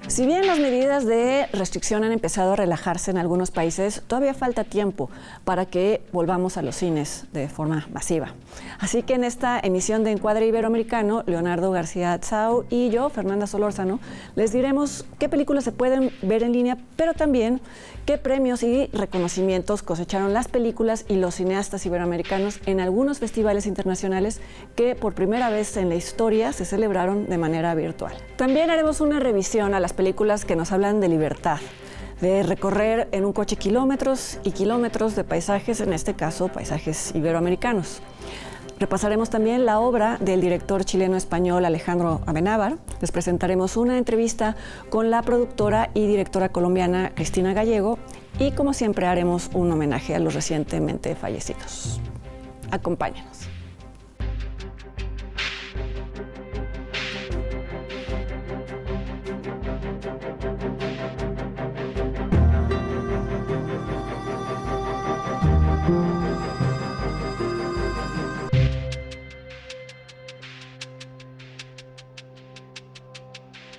Si bien las medidas de restricción han empezado a relajarse en algunos países, todavía falta tiempo para que volvamos a los cines de forma masiva. Así que en esta emisión de Encuadre Iberoamericano, Leonardo García Tsao y yo, Fernanda Solórzano, les diremos qué películas se pueden ver en línea, pero también qué premios y reconocimientos cosecharon las películas y los cineastas iberoamericanos en algunos festivales internacionales que por primera vez en la historia se celebraron de manera virtual. También haremos una revisión a las películas que nos hablan de libertad, de recorrer en un coche kilómetros y kilómetros de paisajes, en este caso paisajes iberoamericanos. Repasaremos también la obra del director chileno-español Alejandro Amenábar. Les presentaremos una entrevista con la productora y directora colombiana Cristina Gallego y, como siempre, haremos un homenaje a los recientemente fallecidos. Acompáñanos.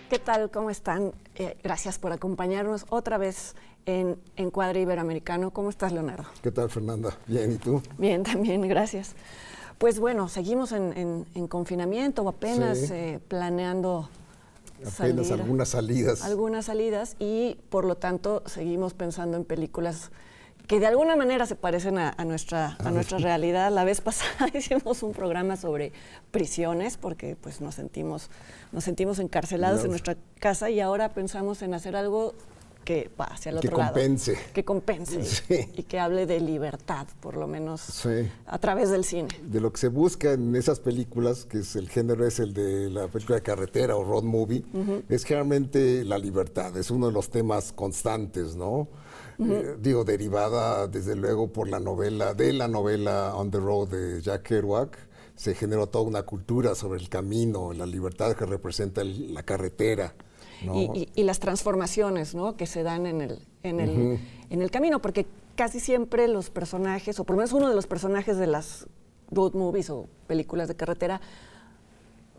¿Qué tal? ¿Cómo están? Gracias por acompañarnos otra vez en Encuadre Iberoamericano. ¿Cómo estás, Leonardo? ¿Qué tal, Fernanda? Bien, ¿y tú? Bien, también, gracias. Pues bueno, seguimos en confinamiento o apenas sí. Planeando apenas salir, algunas salidas. Algunas salidas y, por lo tanto, seguimos pensando en películas que de alguna manera se parecen a nuestra realidad. La vez pasada hicimos un programa sobre prisiones porque pues nos sentimos encarcelados en nuestra casa y ahora pensamos en hacer algo que va hacia el otro lado. Que compense. Sí. Y que hable de libertad, por lo menos sí. A través del cine. De lo que se busca en esas películas, que es el género es el de la película de carretera o road movie, es generalmente la libertad, es uno de los temas constantes, ¿no? Digo, derivada desde luego por la novela On the Road de Jack Kerouac, se generó toda una cultura sobre el camino, la libertad que representa la carretera, ¿no? Y las transformaciones, ¿no?, que se dan en el camino, porque casi siempre los personajes, o por lo menos uno de los personajes de las road movies o películas de carretera,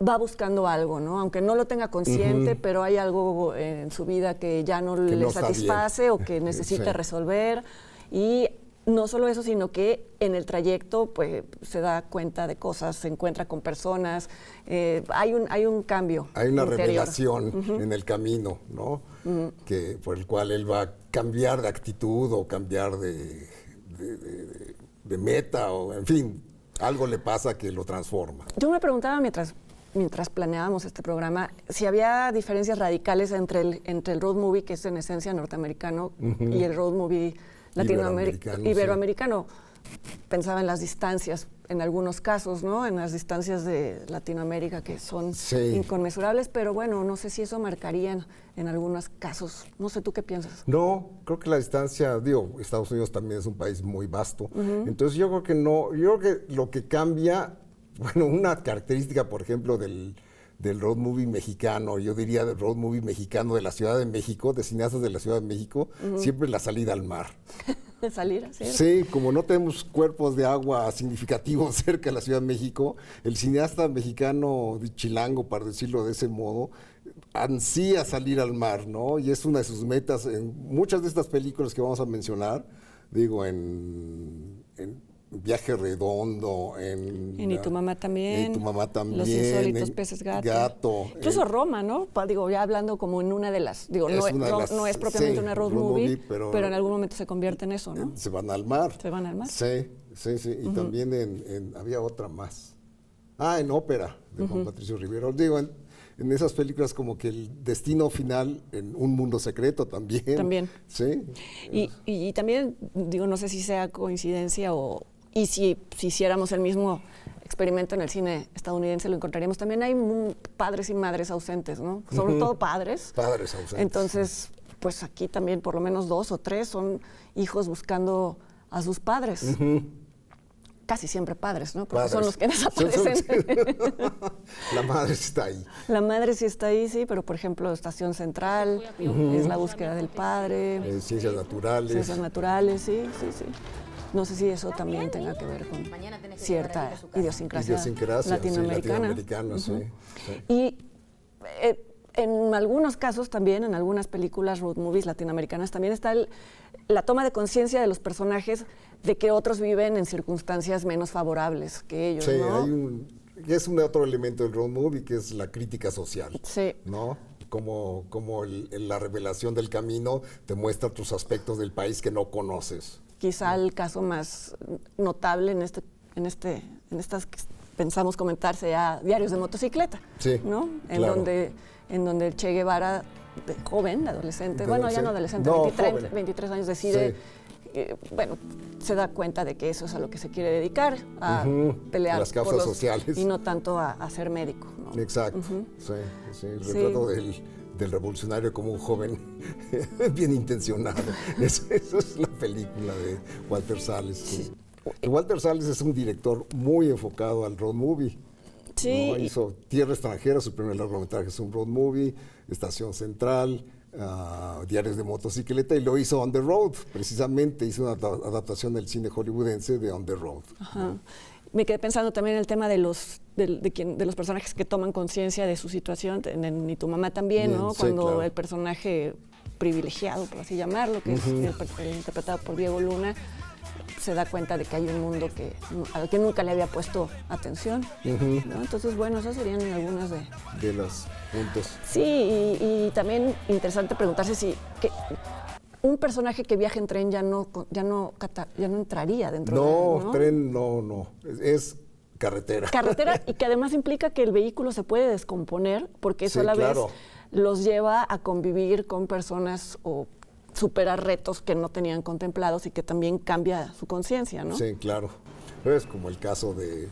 va buscando algo, ¿no? Aunque no lo tenga consciente, pero hay algo en su vida que ya no le satisface o que necesita resolver. Y no solo eso, sino que en el trayecto pues se da cuenta de cosas, se encuentra con personas, hay un cambio. Hay una revelación en el camino, ¿no? Que por el cual él va a cambiar de actitud o cambiar de meta, o en fin, algo le pasa que lo transforma. Yo me preguntaba mientras planeábamos este programa, si había diferencias radicales entre el road movie, que es en esencia norteamericano, y el road movie iberoamericano. Sí. Pensaba en las distancias, en algunos casos, ¿no? En las distancias de Latinoamérica que son inconmensurables, pero bueno, no sé si eso marcaría en algunos casos. No sé, ¿tú qué piensas? No, creo que la distancia, Estados Unidos también es un país muy vasto, entonces yo creo que no, yo creo que lo que cambia, bueno, una característica, por ejemplo, del road movie mexicano, yo diría del road movie mexicano de la Ciudad de México, de cineastas de la Ciudad de México, siempre la salida al mar. ¿Salir así? Sí, como no tenemos cuerpos de agua significativos cerca de la Ciudad de México, el cineasta mexicano chilango, para decirlo de ese modo, ansía salir al mar, ¿no? Y es una de sus metas en muchas de estas películas que vamos a mencionar, en Viaje Redondo, en Y tu mamá también. Y tu mamá también. Los insólitos peces gato. Incluso Roma, ¿no? Ya hablando como en una de las, no es propiamente una road movie, pero en algún momento se convierte en eso, ¿no? Se van al mar. Se van al mar. Sí. Y también había otra más. En Ópera, de Juan Patricio Rivero. En esas películas como que el destino final en Un Mundo Secreto también. También. Sí. Y también, no sé si sea coincidencia y si hiciéramos el mismo experimento en el cine estadounidense, lo encontraríamos. También hay padres y madres ausentes, ¿no? Sobre todo padres. Padres ausentes. Entonces, pues aquí también por lo menos 2 o 3 son hijos buscando a sus padres. Casi siempre padres, ¿no? Porque son los que desaparecen. La madre sí está ahí. La madre sí está ahí, sí, pero por ejemplo, Estación Central es la búsqueda del padre. Ciencias naturales. Sí. No sé si eso también tenga que ver con cierta idiosincrasia latinoamericana. Sí. Y en algunos casos también, en algunas películas road movies latinoamericanas, también está la toma de conciencia de los personajes de que otros viven en circunstancias menos favorables que ellos, Sí, ¿no? es un otro elemento del road movie que es la crítica social, Sí. ¿no? Como la revelación del camino te muestra tus aspectos del país que no conoces. Quizá el caso más notable en estas que pensamos comentar sea Diarios de motocicleta, Sí, ¿no? claro. En donde el Che Guevara, de joven, adolescente, bueno, ya no adolescente, No, 23 años, decide, bueno, se da cuenta de que eso es a lo que se quiere dedicar, a pelear las causas sociales. y no tanto a ser médico, ¿no? Exacto, sí, el retrato del revolucionario como un joven bien intencionado. Eso es la película de Walter Salles. Sí. Walter Salles es un director muy enfocado al road movie. Sí. ¿No? Hizo Tierra Extranjera, su primer largometraje es un road movie, Estación Central, Diarios de motocicleta, y lo hizo On the Road, precisamente hizo una adaptación del cine hollywoodense de On the Road. Ajá. Me quedé pensando también en el tema de los personajes que toman conciencia de su situación, Ni tu mamá también, Bien, ¿no? sí, Cuando claro. el personaje privilegiado, por así llamarlo, que es el interpretado por Diego Luna, se da cuenta de que hay un mundo al que nunca le había puesto atención, ¿no? Entonces, bueno, esas serían algunas de los puntos. Sí, y también interesante preguntarse si un personaje que viaja en tren ya no entraría dentro de... No, tren no, es carretera. Carretera, y que además implica que el vehículo se puede descomponer, porque eso Sí, a la claro. vez los lleva a convivir con personas o superar retos que no tenían contemplados y que también cambia su conciencia, ¿no? Sí, claro. Pero es como el caso de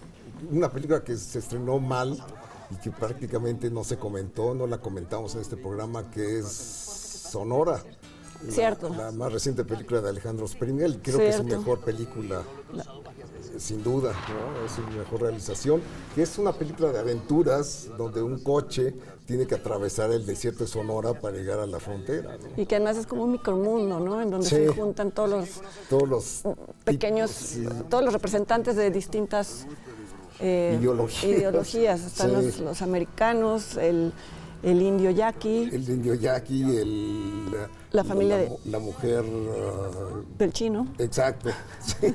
una película que se estrenó mal y que prácticamente no se comentó, no la comentamos en este programa, que es Sonora. Cierto. La más reciente película de Alejandro Springel. Creo que es su mejor película, sin duda, ¿no? Es su mejor realización. Que es una película de aventuras donde un coche tiene que atravesar el desierto de Sonora para llegar a la frontera, ¿no? Y que además es como un micromundo, ¿no? En donde se juntan todos los pequeños, todos los representantes de distintas ideologías. Están los americanos, el indio yaqui. El indio yaqui, la familia la mujer del chino. Exacto. Sí,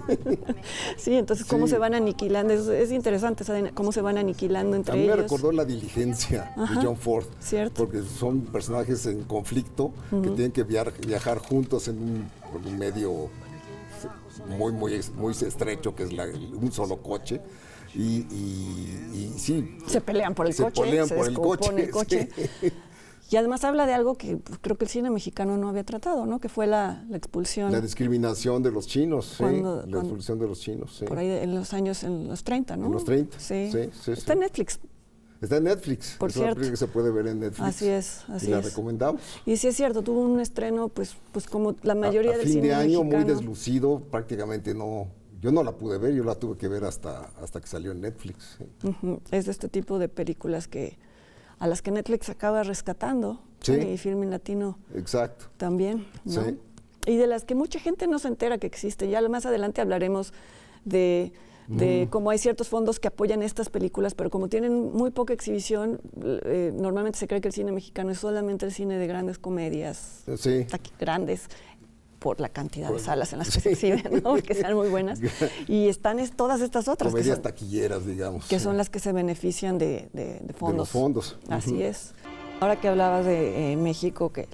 sí, entonces cómo se van aniquilando, es interesante cómo se van aniquilando entre ellos. A mí me recordó La Diligencia de John Ford. Cierto. Porque son personajes en conflicto que tienen que viajar juntos en un medio muy estrecho, que es un solo coche. Y sí. Se pelean por el coche, se descompone el coche. Sí. Y además habla de algo que creo que el cine mexicano no había tratado, ¿no? Que fue la expulsión. La discriminación de los chinos, la expulsión de los chinos, sí. Por ahí en los 30, ¿no? En los 30, sí. Sí. Está en Netflix. Está en Netflix. Por cierto. Es una película que se puede ver en Netflix. Así es. Y la recomendamos. Y sí es cierto, tuvo un estreno, pues como la mayoría del cine mexicano. A fin de año, muy deslucido, prácticamente no... Yo no la pude ver, yo la tuve que ver hasta que salió en Netflix. Sí. Es de este tipo de películas a las que Netflix acaba rescatando. Sí. Y Filmin Latino. Exacto. También, ¿no? Sí. Y de las que mucha gente no se entera que existen. Ya más adelante hablaremos de cómo hay ciertos fondos que apoyan estas películas, pero como tienen muy poca exhibición, normalmente se cree que el cine mexicano es solamente el cine de grandes comedias, grandes, por la cantidad de salas en las que se exhiben, ¿no? Que sean muy buenas. Y están todas estas otras. Comedias taquilleras, digamos. Que son las que se benefician de fondos. De los fondos. Así es. Ahora que hablabas de México, que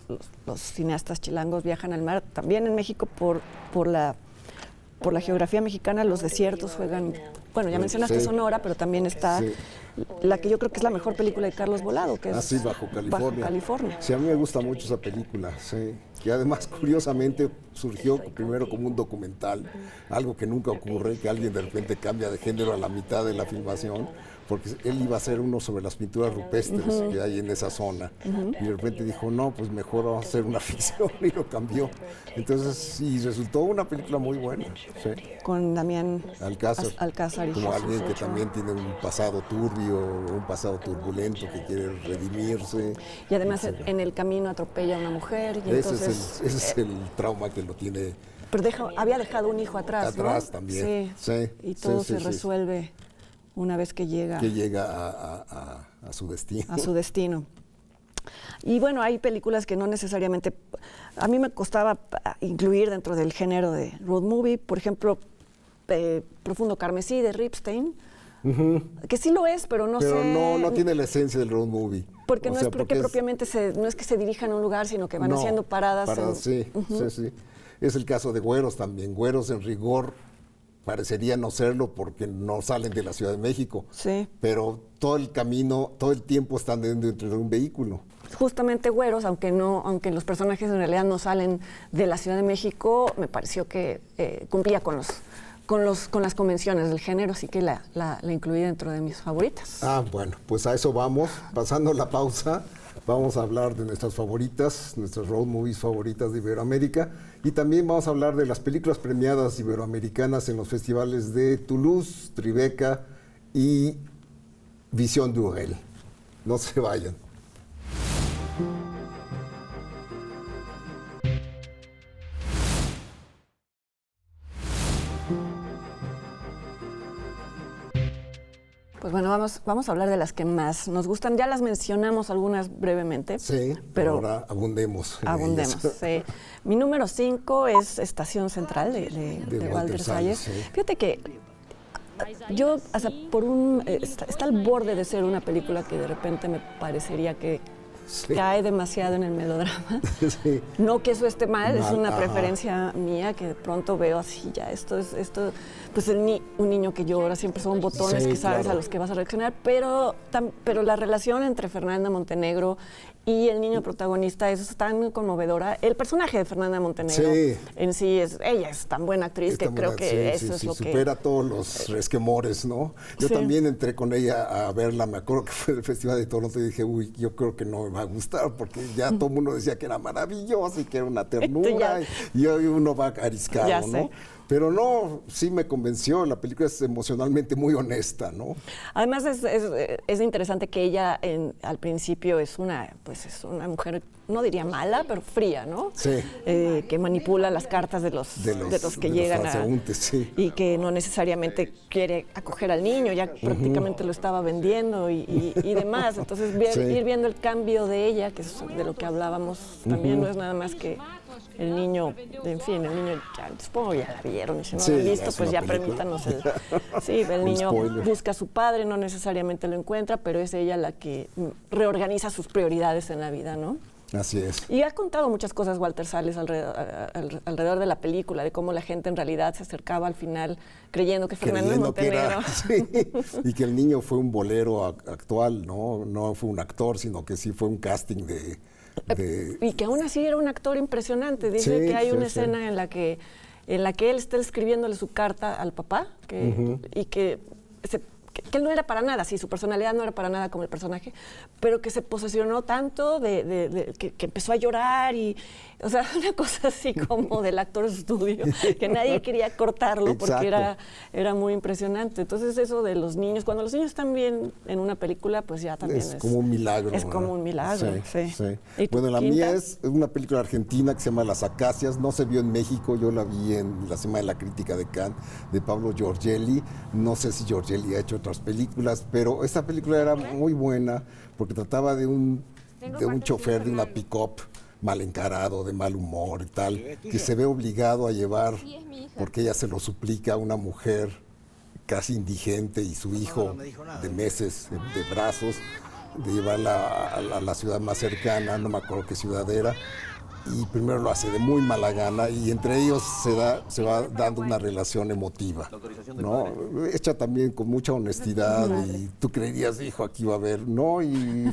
los cineastas chilangos viajan al mar, también en México por la geografía mexicana los desiertos juegan... Bueno, ya mencionaste Sonora, pero también está la que yo creo que es la mejor película de Carlos Volado, que es Bajo California. Bajo California. Sí, a mí me gusta mucho esa película, sí. Que además, curiosamente, surgió primero como un documental, algo que nunca ocurre, que alguien de repente cambia de género a la mitad de la filmación, porque él iba a hacer uno sobre las pinturas rupestres que hay en esa zona. Y de repente dijo, no, pues mejor vamos a hacer una ficción, y lo cambió. Entonces, sí, resultó una película muy buena. Sí. Con Damián Alcázar. Como alguien que también tiene un pasado turbio, un pasado turbulento, que quiere redimirse. Y además en el camino atropella a una mujer. Y ese es el trauma que lo tiene. Pero había dejado un hijo atrás, Atrás ¿no? también. Sí. Y todo se resuelve una vez que llega... Que llega a su destino. A su destino. Y bueno, hay películas que no necesariamente... A mí me costaba incluir dentro del género de road movie, por ejemplo, Profundo Carmesí de Ripstein, que sí lo es, pero no sé... Pero no tiene la esencia del road movie. Porque no es porque propiamente no es que se dirijan a un lugar, sino que van haciendo paradas. Sí. Es el caso de Güeros también. Güeros, en rigor, parecería no serlo porque no salen de la Ciudad de México. Sí. Pero todo el camino, todo el tiempo están dentro de un vehículo. Justamente Güeros, aunque los personajes en realidad no salen de la Ciudad de México, me pareció que cumplía con las convenciones del género, así que la incluí dentro de mis favoritas. Bueno, pues a eso vamos. Pasando la pausa, vamos a hablar de nuestras favoritas, nuestras road movies favoritas de Iberoamérica, y también vamos a hablar de las películas premiadas iberoamericanas en los festivales de Toulouse, Tribeca y Vision Durel. No se vayan. Pues bueno, vamos a hablar de las que más nos gustan. Ya las mencionamos algunas brevemente. Sí, pero ahora abundemos. Abundemos, sí. Mi número 5 es Estación Central de Walter Salles. Sí. Fíjate que yo, está al borde de ser una película que de repente me parecería que cae demasiado en el melodrama. Sí. No que eso esté mal, es una preferencia mía que de pronto veo así, ya esto, pues un niño que llora, siempre son botones que sabes a los que vas a reaccionar, pero la relación entre Fernanda Montenegro y el niño protagonista es tan conmovedora. El personaje de Fernanda Montenegro en sí, ella es tan buena actriz que creo que eso es lo que... supera todos los resquemores, ¿no? Yo también entré con ella a verla, me acuerdo que fue el Festival de Toronto y dije, yo creo que no me va a gustar, porque ya todo el mundo decía que era maravillosa y que era una ternura, y hoy uno va ariscado, ¿no? Pero no, sí me convenció, la película es emocionalmente muy honesta, ¿no? Además es interesante que ella al principio es una mujer, no diría mala, pero fría, ¿no? Sí. Que manipula las cartas de los que llegan y que no necesariamente quiere acoger al niño, ya prácticamente lo estaba vendiendo y demás. Entonces ir viendo el cambio de ella, que es de lo que hablábamos, también no es nada más que el niño, el niño, supongo ya la vieron, y si no lo han visto, pues ya permítanos el niño busca a su padre, no necesariamente lo encuentra, pero es ella la que reorganiza sus prioridades en la vida, ¿no? Así es. Y ha contado muchas cosas Walter Salles alrededor de la película, de cómo la gente en realidad se acercaba al final creyendo que Fernanda Montenegro... y que el niño fue un bolero actual, ¿no? No fue un actor, sino que sí fue un casting de... Y que aún así era un actor impresionante. Dice que hay una escena en la que él está escribiéndole su carta al papá y que él no era para nada, su personalidad no era para nada como el personaje, pero que se posesionó tanto que empezó a llorar y, o sea, una cosa así como del actor estudio, que nadie quería cortarlo porque era muy impresionante. Entonces eso de los niños, cuando los niños están bien en una película, pues ya también es como un milagro. Es como un milagro, sí. Bueno, la mía es una película argentina que se llama Las Acacias, no se vio en México, yo la vi en la Semana de la Crítica de Cannes, de Pablo Giorgelli. No sé si Giorgelli ha hecho otras películas, pero esta película era muy buena porque trataba de un chofer de una pick-up mal encarado, de mal humor y tal, que se ve obligado a llevar, porque ella se lo suplica a una mujer casi indigente y su hijo de meses, de brazos, de llevarla a la ciudad más cercana, no me acuerdo qué ciudad era, y primero lo hace de muy mala gana y entre ellos se va dando una relación emotiva, ¿no? Hecha también con mucha honestidad y tú creerías, hijo, aquí va a haber, no, y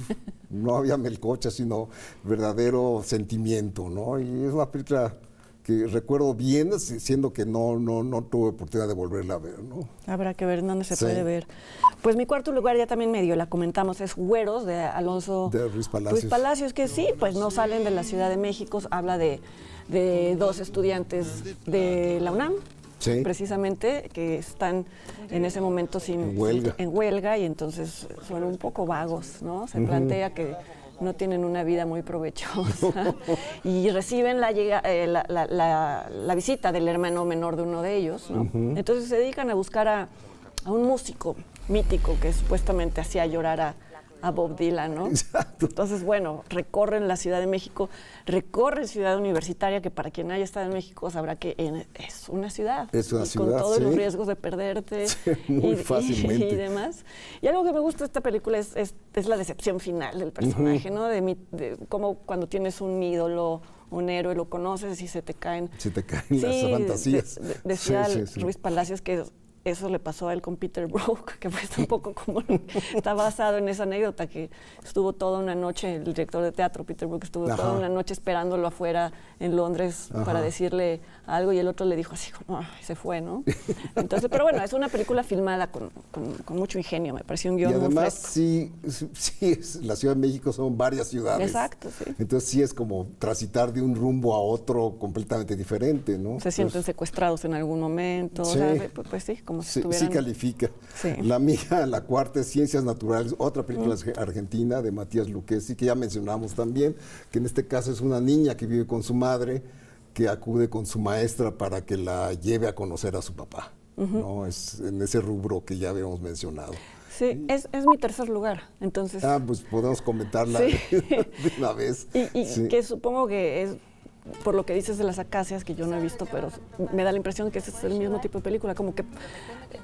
no había melcocha, sino verdadero sentimiento, ¿no? Y es una película que recuerdo bien, siendo que no tuve oportunidad de volverla a ver, ¿no? Habrá que ver en dónde se puede ver. Pues mi cuarto lugar, ya también medio la comentamos, es Güeros, de Alonso Ruiz Palacios, que sí, pues no salen de la Ciudad de México, habla de dos estudiantes de la UNAM, precisamente, que están en ese momento en huelga, y entonces son un poco vagos, ¿no? Se plantea que no tienen una vida muy provechosa y reciben la visita del hermano menor de uno de ellos, ¿no? Entonces se dedican a buscar a un músico mítico que supuestamente hacía llorar a Bob Dylan, ¿no? Exacto. Entonces, bueno, recorren la Ciudad de México, recorren Ciudad Universitaria, que para quien haya estado en México sabrá que es una ciudad. Es una ciudad, con todos sí. los riesgos de perderte. Sí, muy fácilmente. Y demás. Y algo que me gusta de esta película es la decepción final del personaje, ¿no? De cómo cuando tienes un ídolo, un héroe, lo conoces y se te caen. Las fantasías. Decía Ruiz Palacios que eso le pasó a él con Peter Brook, que fue un poco como está basado en esa anécdota, que estuvo toda una noche, el director de teatro, Peter Brook, estuvo toda una noche esperándolo afuera en Londres para decirle algo, y el otro le dijo así como, se fue, ¿no? Entonces, pero bueno, es una película filmada con mucho ingenio, me pareció un guión muy además, fresco. la Ciudad de México son varias ciudades. Exacto, sí. Entonces sí es como transitar de un rumbo a otro completamente diferente, ¿no? Se sienten secuestrados en algún momento, sí. O sea, pues sí, como si estuvieran... Sí califica. Sí. La mía, la cuarta, es Ciencias Naturales, otra película argentina de Matías Luquezzi, que ya mencionamos también, que en este caso es una niña que vive con su madre, que acude con su maestra para que la lleve a conocer a su papá. ¿No? Es en ese rubro que ya habíamos mencionado. Sí, es mi tercer lugar, entonces... Pues podemos comentarla sí. de una vez. Y sí. que supongo que es, por lo que dices de Las Acacias, que yo no he visto, pero me da la impresión que ese es el mismo tipo de película, como que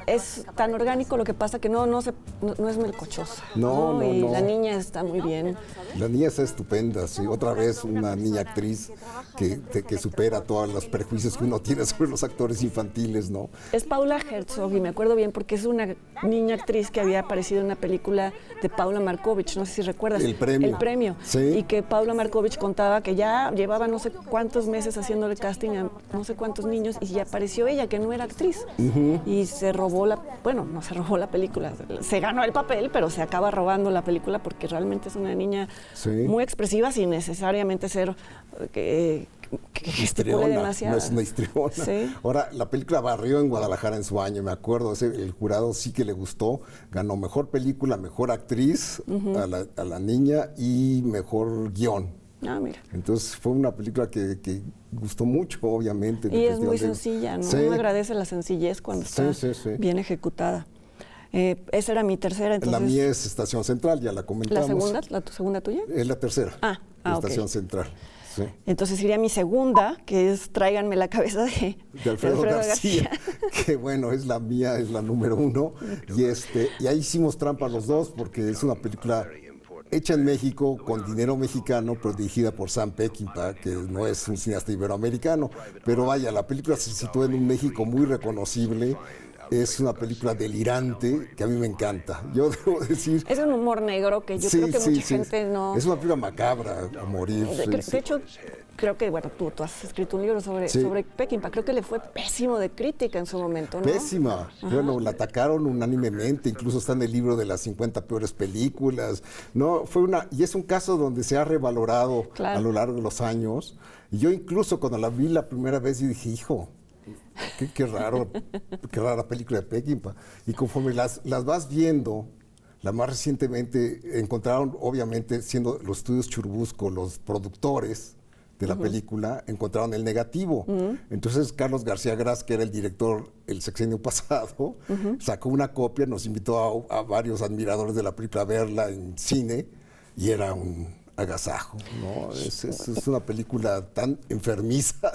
es tan orgánico lo que pasa que no es melcochosa. No. Y la niña está muy bien. La niña está estupenda, sí. Otra vez una niña actriz que supera todos los prejuicios que uno tiene sobre los actores infantiles, ¿no? Es Paula Herzog, y me acuerdo bien porque es una niña actriz que había aparecido en una película de Paula Markovich, no sé si recuerdas. El Premio. Sí. Y que Paula Markovich contaba que ya llevaba no sé cuántos meses haciéndole casting a no sé cuántos niños, y ya apareció ella, que no era actriz. Y se robó no se robó la película, se ganó el papel, pero se acaba robando la película porque realmente es una niña muy expresiva sin necesariamente ser que gesticule demasiado. No es una histriona. Sí. Ahora, la película barrió en Guadalajara en su año, me acuerdo, el jurado sí que le gustó, ganó mejor película, mejor actriz a la niña y mejor guión. Mira. Entonces fue una película que gustó mucho, obviamente. Y es muy sencilla, ¿no? Sí. Uno agradece la sencillez cuando está bien ejecutada. Esa era mi tercera, entonces... La mía es Estación Central, ya la comentamos. ¿La segunda? ¿La segunda tuya? Es la tercera. Estación okay. Central. Sí. Entonces iría mi segunda, que es Tráiganme la cabeza de Alfredo García. Que bueno, es la mía, es la número 1. Y ahí hicimos trampa los dos, porque es una película hecha en México, con dinero mexicano, pero dirigida por Sam Peckinpah, que no es un cineasta iberoamericano. Pero vaya, la película se sitúa en un México muy reconocible. Es una película delirante que a mí me encanta. Yo debo decir... Es un humor negro que yo creo que mucha gente no... Es una película macabra a morir. De hecho, creo que, bueno, tú has escrito un libro sobre Peckinpah. Creo que le fue pésimo de crítica en su momento, ¿no? Pésima. Bueno, la atacaron unánimemente, incluso está en el libro de las 50 peores películas. No, y es un caso donde se ha revalorado a lo largo de los años. Y yo incluso cuando la vi la primera vez, yo dije, hijo... Qué rara película de Peckinpah. Y conforme las vas viendo, la más recientemente encontraron, obviamente, siendo los estudios Churubusco los productores de la película, encontraron el negativo. Entonces Carlos García Gras, que era el director el sexenio pasado, sacó una copia, nos invitó a varios admiradores de la película a verla en cine, y era un agasajo, ¿no? Es una película tan enfermiza.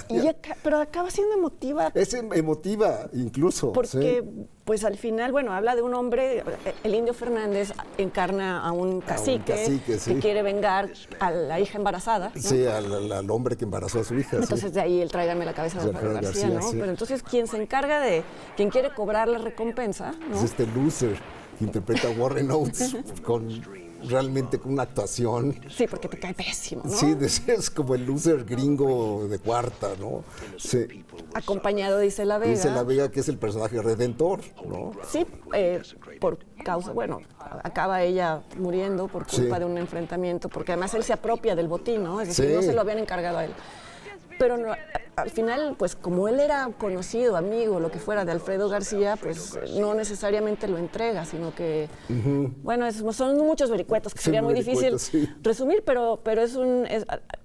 Pero acaba siendo emotiva. Es emotiva, incluso. Porque, pues al final, bueno, habla de un hombre, el Indio Fernández encarna a un cacique que quiere vengar a la hija embarazada, ¿no? Sí, al hombre que embarazó a su hija. Entonces de ahí el Tráiganme la cabeza de Alfredo García, ¿no? Sí. Pero entonces quien se encarga quien quiere cobrar la recompensa, ¿no? Es este loser que interpreta a Warren Oates realmente con una actuación. Sí, porque te cae pésimo, ¿no? Sí, es como el loser gringo de cuarta, ¿no? Sí. Acompañado de Isela Vega. Isela Vega, que es el personaje redentor, ¿no? Sí, por causa, bueno, acaba ella muriendo por culpa de un enfrentamiento, porque además él se apropia del botín, ¿no? Es decir, no se lo habían encargado a él. Pero no, al final, pues como él era conocido, amigo, lo que fuera de Alfredo García, pues no necesariamente lo entrega, sino que, bueno, son muchos vericuetos que sería muy difícil resumir, pero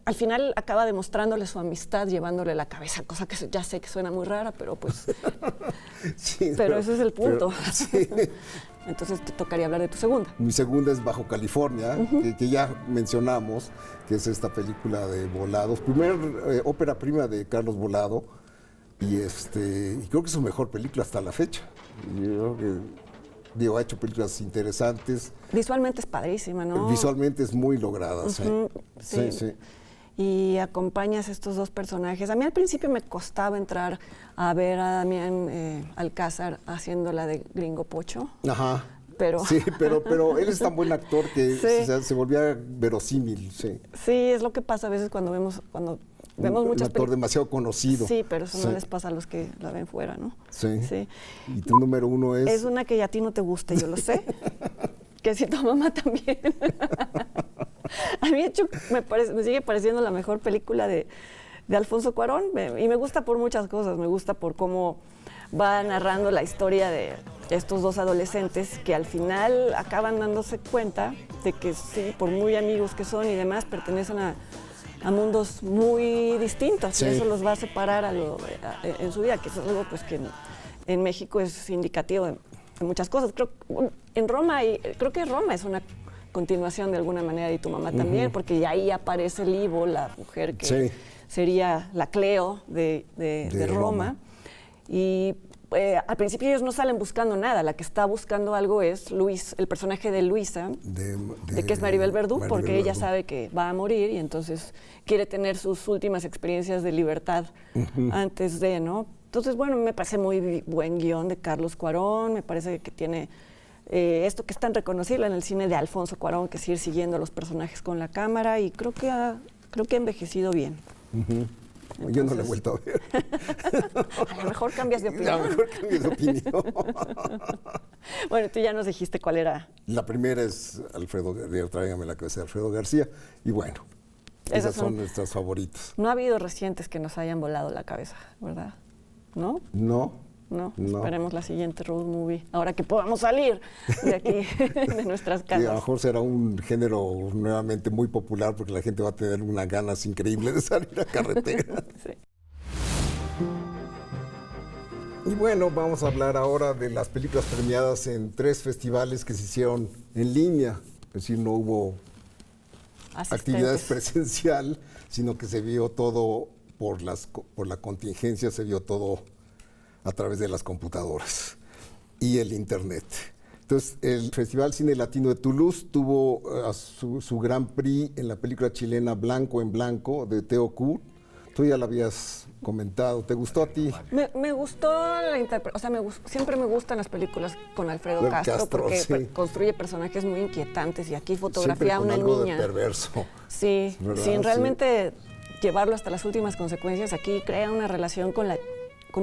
al final acaba demostrándole su amistad, llevándole la cabeza, cosa que ya sé que suena muy rara, pero pues Sí, pero ese es el punto. Sí. Entonces te tocaría hablar de tu segunda. Mi segunda es Bajo California, que ya mencionamos, que es esta película de Volados. Primer ópera prima de Carlos Volado, y creo que es su mejor película hasta la fecha. Yo creo que ha hecho películas interesantes. Visualmente es padrísima, ¿no? Visualmente es muy lograda, sí. Sí. Y acompañas estos dos personajes. A mí al principio me costaba entrar a ver a Damián Alcázar haciendo la de Gringo Pocho. Ajá. Pero... Sí, pero él es tan buen actor que Sí. se volvía verosímil, sí. Sí, es lo que pasa a veces cuando vemos Un muchas actor demasiado conocido. Sí, pero eso no Sí. les pasa a los que la ven fuera, ¿no? Sí. Sí. Y tu número uno es... Es una que a ti no te gusta, yo lo sé. Que si tu mamá también. A mí, de hecho, me sigue pareciendo la mejor película de Alfonso Cuarón. Y me gusta por muchas cosas. Me gusta por cómo va narrando la historia de estos dos adolescentes que al final acaban dándose cuenta de que sí, por muy amigos que son y demás, pertenecen a mundos muy distintos. Sí. Y eso los va a separar en su vida, que eso es algo pues, que en México es indicativo de muchas cosas. Creo que Roma es una continuación de alguna manera, y tu mamá también, porque ya ahí aparece Livo, la mujer que Sí. sería la Cleo de Roma. Y al principio ellos no salen buscando nada, la que está buscando algo es Luis, el personaje de Luisa, de que es Maribel Verdú, porque ella sabe que va a morir y entonces quiere tener sus últimas experiencias de libertad antes de, ¿no? Entonces, bueno, me parece muy buen guión de Carlos Cuarón, me parece que tiene esto que es tan reconocible en el cine de Alfonso Cuarón, que es ir siguiendo a los personajes con la cámara, y creo que ha envejecido bien. Entonces, yo no la he vuelto a ver. A lo mejor cambias de opinión. A lo mejor cambias de opinión. Bueno, tú ya nos dijiste cuál era. La primera es Tráigame la cabeza de Alfredo García. Y bueno, esas son nuestras favoritas. No ha habido recientes que nos hayan volado la cabeza, ¿verdad? ¿No? No. Esperemos la siguiente road movie, ahora que podamos salir de aquí, de nuestras casas. Sí, a lo mejor será un género nuevamente muy popular porque la gente va a tener unas ganas increíbles de salir a carretera. Sí. Y bueno, vamos a hablar ahora de las películas premiadas en 3 festivales que se hicieron en línea. Es decir, no hubo actividades presencial, sino que se vio todo por la contingencia, se vio todo a través de las computadoras y el internet. Entonces, el Festival Cine Latino de Toulouse tuvo su Grand Prix en la película chilena Blanco en Blanco de Teo Kur. Tú ya la habías comentado. ¿Te gustó a ti? Me gustó la interpretación. O sea, siempre me gustan las películas con Alfredo Castro porque sí. Construye personajes muy inquietantes, y aquí fotografía a una algo niña. De perverso. Sí, sin realmente llevarlo hasta las últimas consecuencias. Aquí crea una relación con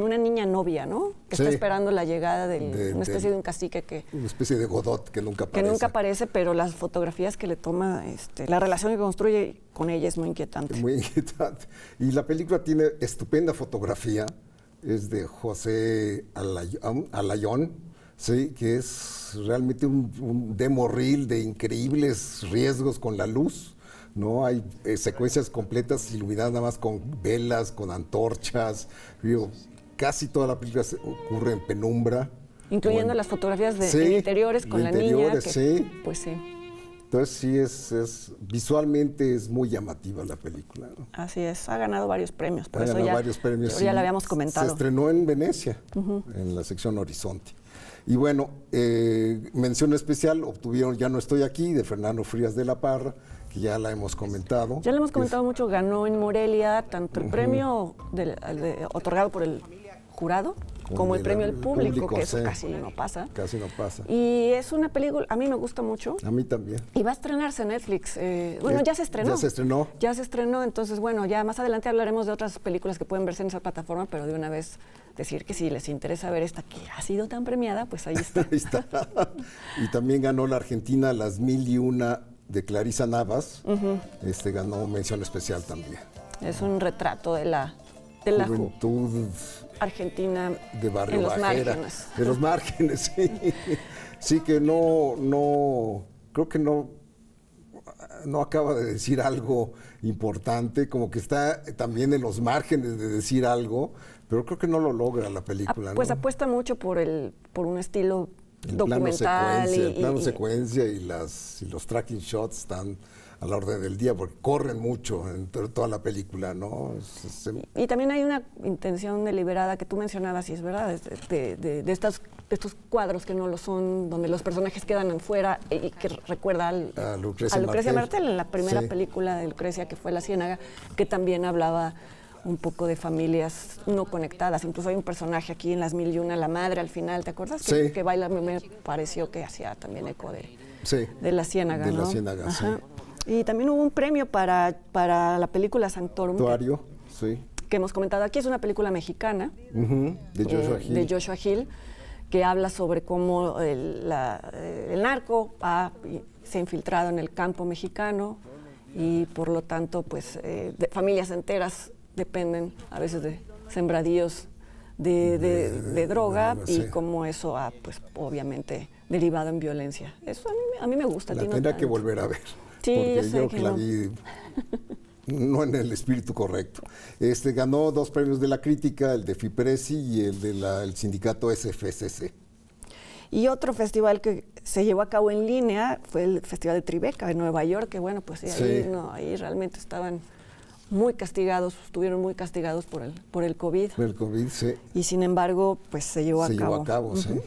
una niña novia, ¿no? Que está esperando la llegada de una especie de un cacique que... Una especie de Godot que nunca aparece. Que nunca aparece, pero las fotografías que le toma, la relación que construye con ella es muy inquietante. Muy inquietante. Y la película tiene estupenda fotografía. Es de José Alayón, ¿sí? Que es realmente un demo reel de increíbles riesgos con la luz. ¿No? Hay secuencias completas iluminadas nada más con velas, con antorchas. Digo, casi toda la película ocurre en penumbra. Incluyendo las fotografías de interiores con la niña. Sí. Pues sí. Entonces sí, visualmente es muy llamativa la película, ¿no? Así es, ha ganado varios premios. Por eso varios premios. Ya la habíamos comentado. Se estrenó en Venecia, en la sección Horizonte. Y bueno, mención especial obtuvieron Ya no estoy aquí, de Fernando Frías de la Parra, que ya la hemos comentado. Ya la hemos comentado mucho, ganó en Morelia tanto el premio otorgado por el jurado como el premio del público, que eso casi no pasa. Casi no pasa. Y es una película, a mí me gusta mucho. A mí también. Y va a estrenarse en Netflix. Bueno, ya se estrenó. Ya se estrenó. Ya se estrenó, entonces bueno, ya más adelante hablaremos de otras películas que pueden verse en esa plataforma, pero de una vez decir que si les interesa ver esta que ha sido tan premiada, pues ahí está. Ahí está. Y también ganó la Argentina Las 1001 de Clarisa Navas. Ganó mención especial también. Es un retrato de la juventud argentina de barrio en los bajera, márgenes. De los márgenes, sí. Sí, que no, creo que no no acaba de decir algo importante, como que está también en los márgenes de decir algo, pero creo que no lo logra la película. Pues ¿no? apuesta mucho por un estilo El documental. plano secuencia y los tracking shots están a la orden del día, porque corren mucho en toda la película, ¿no? Y también hay una intención deliberada que tú mencionabas, y es verdad, de estos cuadros que no lo son, donde los personajes quedan afuera, y que recuerda a Lucrecia Martel en la primera sí. película de Lucrecia, que fue La Ciénaga, que también hablaba un poco de familias no conectadas. Incluso hay un personaje aquí en Las Mil y Una, la madre al final, ¿te acuerdas? Sí. Que baila, me pareció que hacía también eco sí. de La Ciénaga, de ¿no? La Ciénaga, sí. Y también hubo un premio para la película Sanctorum, sí. que hemos comentado aquí. Es una película mexicana de Joshua Hill, que habla sobre cómo el narco se ha infiltrado en el campo mexicano y por lo tanto pues familias enteras dependen a veces de sembradíos de droga y cómo eso ha pues obviamente derivado en violencia. Eso a mí me gusta. La tendrá que volver a ver. Sí, porque yo que la vi no en el espíritu correcto. Ganó 2 premios de la crítica, el de FIPRESI y el del sindicato SFCC. Y otro festival que se llevó a cabo en línea fue el Festival de Tribeca en Nueva York, que bueno, pues ahí realmente estaban muy castigados, estuvieron muy castigados por el COVID. Por el COVID, sí. Y sin embargo, pues se llevó a cabo. Se llevó a cabo, sí.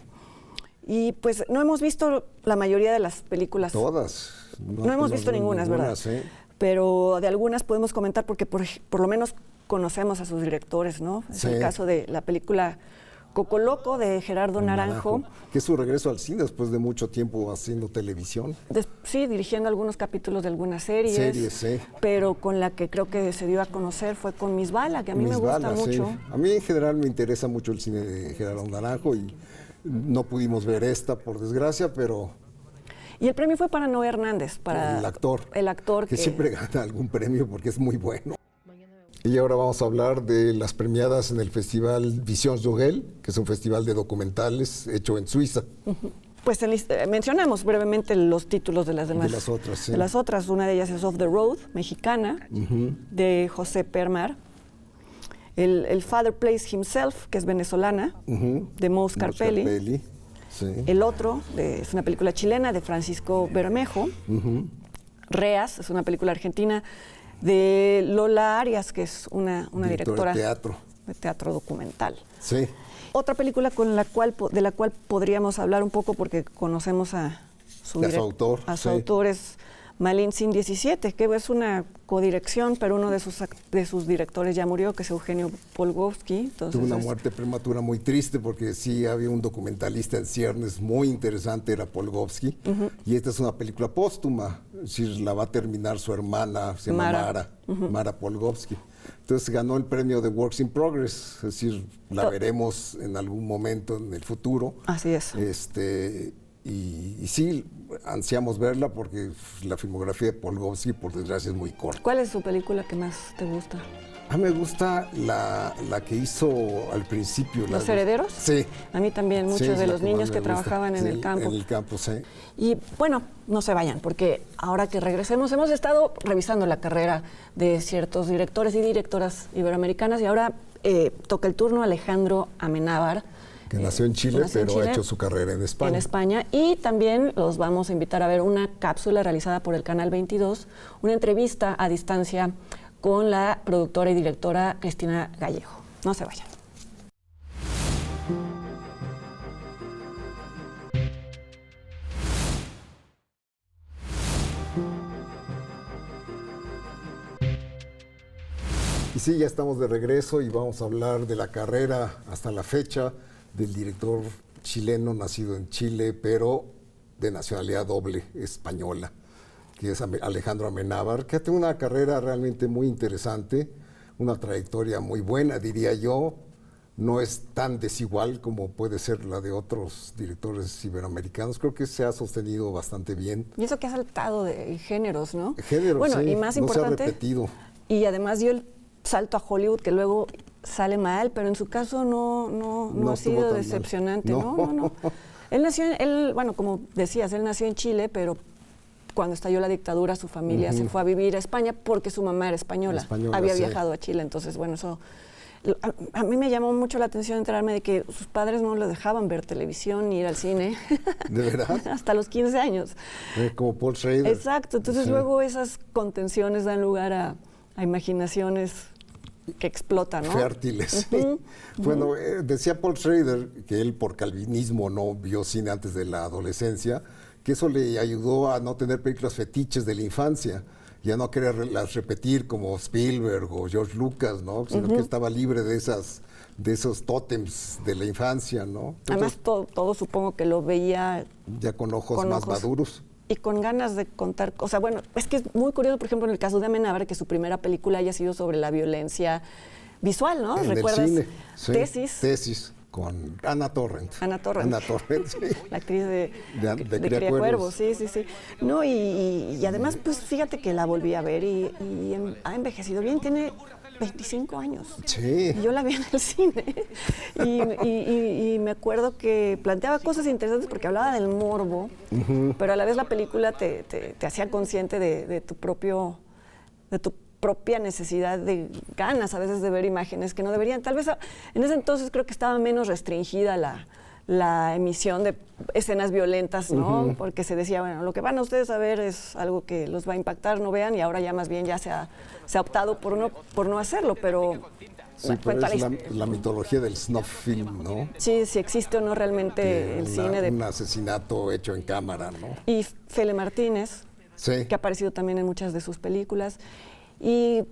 Y pues no hemos visto la mayoría de las películas. Todas. No hemos visto ninguna, es verdad. Sí. Pero de algunas podemos comentar porque por lo menos conocemos a sus directores, ¿no? Es el caso de la película Coco Loco de Gerardo Naranjo. Que es su regreso al cine después de mucho tiempo haciendo televisión. Sí, dirigiendo algunos capítulos de algunas series. Sí. Pero con la que creo que se dio a conocer fue con Miss Bala, que a mí me gusta mucho. Sí. A mí en general me interesa mucho el cine de Gerardo Naranjo y no pudimos ver esta, por desgracia, pero... Y el premio fue para Noé Hernández, para el actor. El actor que siempre gana algún premio porque es muy bueno. Y ahora vamos a hablar de las premiadas en el Festival Visions Jogel, que es un festival de documentales hecho en Suiza. Pues mencionamos brevemente los títulos de las demás. De las otras, sí. De las otras, una de ellas es Off the Road, mexicana, de José Permar. El Father Plays Himself, que es venezolana, de Mo Scarpelli. Sí. El otro es una película chilena de Francisco Bermejo. Reas es una película argentina de Lola Arias, que es una directora de teatro documental. Sí. Otra película de la cual podríamos hablar un poco porque conocemos a su autor. Su autor es Malin Sin 17, que es una codirección, pero uno de sus directores ya murió, que es Eugenio Polgowski. Tuvo una muerte prematura muy triste porque sí había un documentalista en ciernes muy interesante, era Polgowski, y esta es una película póstuma, es decir, la va a terminar su hermana, se llama Mara Polgowski. Entonces ganó el premio de Works in Progress, es decir, la veremos en algún momento en el futuro. Así es. Y sí, ansiamos verla porque la filmografía de Polgowski, por desgracia, es muy corta. ¿Cuál es su película que más te gusta? A mí me gusta la que hizo al principio. ¿Los herederos? Sí. A mí también, muchos de los niños que trabajaban en el campo. En el campo, sí. Y bueno, no se vayan, porque ahora que regresemos, hemos estado revisando la carrera de ciertos directores y directoras iberoamericanas y ahora toca el turno a Alejandro Amenábar, que nació en Chile, pero ha hecho su carrera en España. En España. Y también los vamos a invitar a ver una cápsula realizada por el Canal 22, una entrevista a distancia con la productora y directora Cristina Gallego. No se vayan. Y sí, ya estamos de regreso y vamos a hablar de la carrera hasta la fecha del director chileno nacido en Chile, pero de nacionalidad doble española, que es Alejandro Amenábar, que tiene una carrera realmente muy interesante, una trayectoria muy buena, diría yo. No es tan desigual como puede ser la de otros directores iberoamericanos. Creo que se ha sostenido bastante bien. Y eso que ha saltado de géneros, ¿no? Géneros, bueno, sí, y más no importante, se ha repetido. Y además dio el salto a Hollywood, que luego sale mal, pero en su caso no ha sido decepcionante. No. Él nació, bueno, como decías, él nació en Chile, pero cuando estalló la dictadura, su familia se fue a vivir a España porque su mamá era española. Había viajado a Chile, entonces, bueno, eso... A mí me llamó mucho la atención enterarme de que sus padres no lo dejaban ver televisión ni ir al cine. ¿De verdad? Hasta los 15 años. Como Paul Schrader. Exacto. Entonces luego esas contenciones dan lugar a imaginaciones que explotan, ¿no? Fértiles. Bueno, decía Paul Schrader que él por calvinismo no vio cine antes de la adolescencia, que eso le ayudó a no tener películas fetiches de la infancia. Ya no quererlas repetir como Spielberg o George Lucas, ¿no? Sino que estaba libre de esos tótems de la infancia, ¿no? Además, todo supongo que lo veía... Ya con ojos más maduros. Y con ganas de contar... O sea, bueno, es que es muy curioso, por ejemplo, en el caso de Amenábar, que su primera película haya sido sobre la violencia visual, ¿no? En ¿Recuerdas? el cine, sí, Tesis. Con Ana Torrent. Ana Torrent, sí. La actriz de Cría Cuervos, sí. No, y además, pues fíjate que la volví a ver y ha envejecido bien, tiene 25 años. Sí. Y yo la vi en el cine y me acuerdo que planteaba cosas interesantes porque hablaba del morbo, pero a la vez la película te hacía consciente de tu propia necesidad de ganas a veces de ver imágenes que no deberían. Tal vez en ese entonces creo que estaba menos restringida la emisión de escenas violentas, ¿no? Porque se decía, bueno, lo que van a ustedes a ver es algo que los va a impactar, no vean, y ahora ya más bien ya se ha optado por no hacerlo, pero... Sí, pero es la mitología del snuff film, ¿no? Sí, si existe o no realmente el cine de... Un asesinato hecho en cámara, ¿no? Y Fele Martínez, que ha aparecido también en muchas de sus películas. Y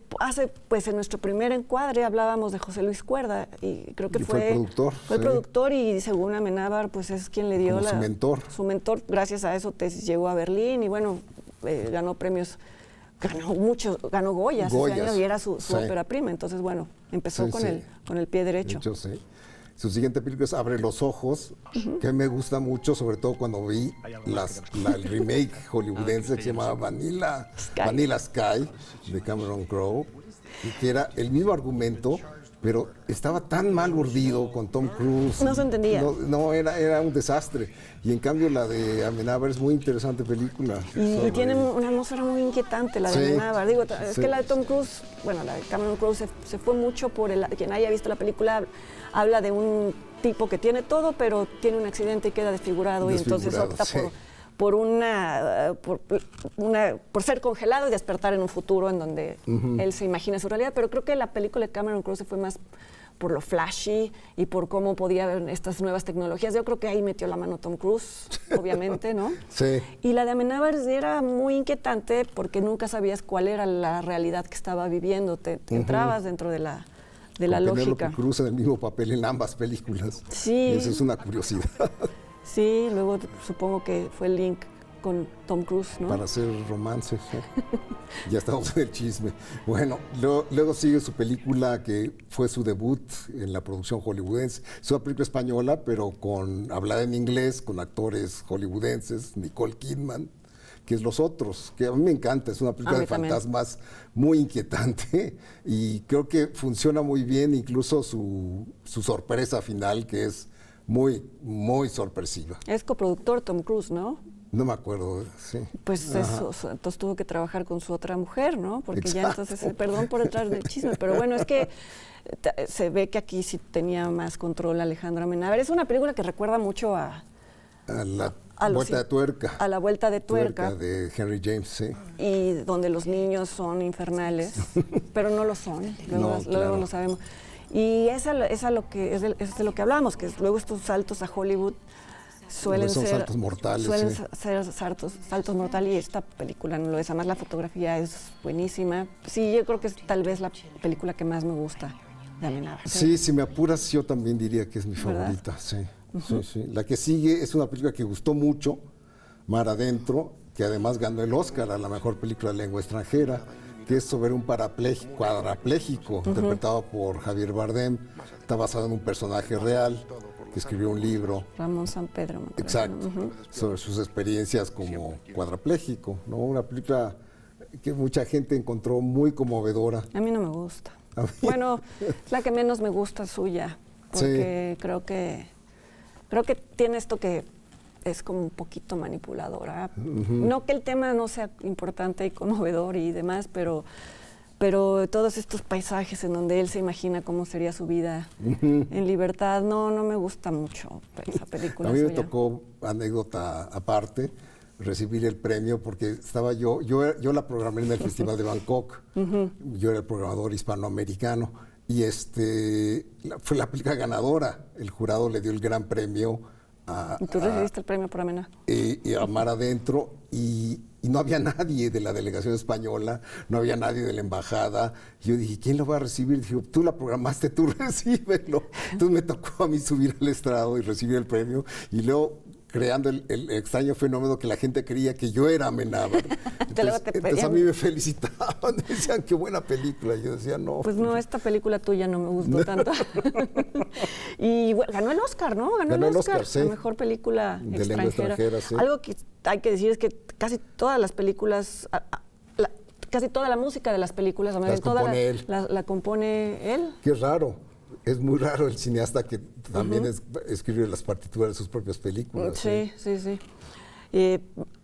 pues en nuestro primer encuadre hablábamos de José Luis Cuerda y creo que fue productor. Fue productor y según Amenábar, pues es quien le dio su mentor. Su mentor, gracias a eso llegó a Berlín y bueno, ganó premios, ganó Goyas ese año y era su ópera prima. Entonces, bueno, empezó con el pie derecho. De hecho, sí. Su siguiente película es Abre los ojos, que me gusta mucho, sobre todo cuando vi el remake hollywoodense que se llamaba Vanilla Sky, de Cameron Crowe, y que era el mismo argumento, pero estaba tan mal urdido con Tom Cruise. No se entendía. No, era un desastre. Y en cambio la de Amenábar es muy interesante película. Y tiene una atmósfera muy inquietante la de Amenábar. Digo, es que la de Tom Cruise, bueno, la de Cameron Crowe se fue mucho por quien haya visto la película, habla de un tipo que tiene todo, pero tiene un accidente y queda desfigurado. Y entonces opta por ser congelado y despertar en un futuro en donde él se imagina su realidad. Pero creo que la película de Cameron Crowe se fue más por lo flashy y por cómo podía ver estas nuevas tecnologías. Yo creo que ahí metió la mano Tom Cruise, obviamente, ¿no? Sí. Y la de Amenábar era muy inquietante porque nunca sabías cuál era la realidad que estaba viviendo. Te entrabas dentro de la lógica. Penélope Cruz en el mismo papel en ambas películas. Sí. Eso es una curiosidad. Sí, luego supongo que fue el link con Tom Cruise, ¿no? Para hacer romances, ¿no? Ya estamos en el chisme. Bueno, luego sigue su película que fue su debut en la producción hollywoodense. Es una película española, pero hablada en inglés, con actores hollywoodenses, Nicole Kidman, que es Los Otros, que a mí me encanta. Es una película de fantasmas muy inquietante y creo que funciona muy bien, incluso su sorpresa final, que es muy, muy sorpresiva. Es coproductor Tom Cruise, ¿no? No me acuerdo, sí. Pues eso, entonces tuvo que trabajar con su otra mujer, ¿no? Porque ya entonces, perdón por entrar en el chisme, pero bueno, es que se ve que aquí sí tenía más control Alejandro Amenábar. Es una película que recuerda mucho a la Vuelta de Tuerca. A la Vuelta de Tuerca. De Henry James, sí. Y donde los niños son infernales, pero no lo son, luego lo sabemos. Y es de lo que hablamos, que luego estos saltos a Hollywood suelen ser saltos mortales. Ser saltos mortales y esta película no lo es. Además la fotografía es buenísima. Sí, yo creo que es tal vez la película que más me gusta de Amenábar. Sí, si me apuras yo también diría que es mi favorita, sí. Sí. La que sigue es una película que gustó mucho, Mar Adentro, que además ganó el Oscar a la mejor película de lengua extranjera, que es sobre un cuadrapléjico interpretado por Javier Bardem. Está basado en un personaje real que escribió un libro. Ramón San Pedro. Exacto, sobre sus experiencias como cuadrapléjico, ¿no? Una película que mucha gente encontró muy conmovedora. A mí no me gusta. Bueno, es la que menos me gusta suya, porque creo que tiene esto que es como un poquito manipuladora. No que el tema no sea importante y conmovedor y demás, pero todos estos paisajes en donde él se imagina cómo sería su vida en libertad, no me gusta mucho esa película. A mí me suya. tocó, anécdota aparte, recibir el premio porque estaba yo la programé en el Festival de Bangkok. Yo era el programador hispanoamericano y fue la película ganadora. El jurado le dio el gran premio ¿Y tú recibiste el premio por Amena? y a Mar Adentro y no había nadie de la delegación española, no había nadie de la embajada. Yo dije, ¿quién lo va a recibir? Dije, tú la programaste, tú recíbelo. Entonces me tocó a mí subir al estrado y recibir el premio y luego creando el extraño fenómeno que la gente creía que yo era Amenábar. Entonces a mí me felicitaban, decían, qué buena película. Yo decía, no. Pues no, esta película tuya no me gustó tanto. Y bueno, ganó el Oscar, ¿no? Ganó el Oscar, sí. La mejor película de lengua extranjera, sí. Algo que hay que decir es que casi todas las películas, casi toda la música de las películas, la compone él. Qué raro. Es muy raro el cineasta que también escribe las partituras de sus propias películas. Sí.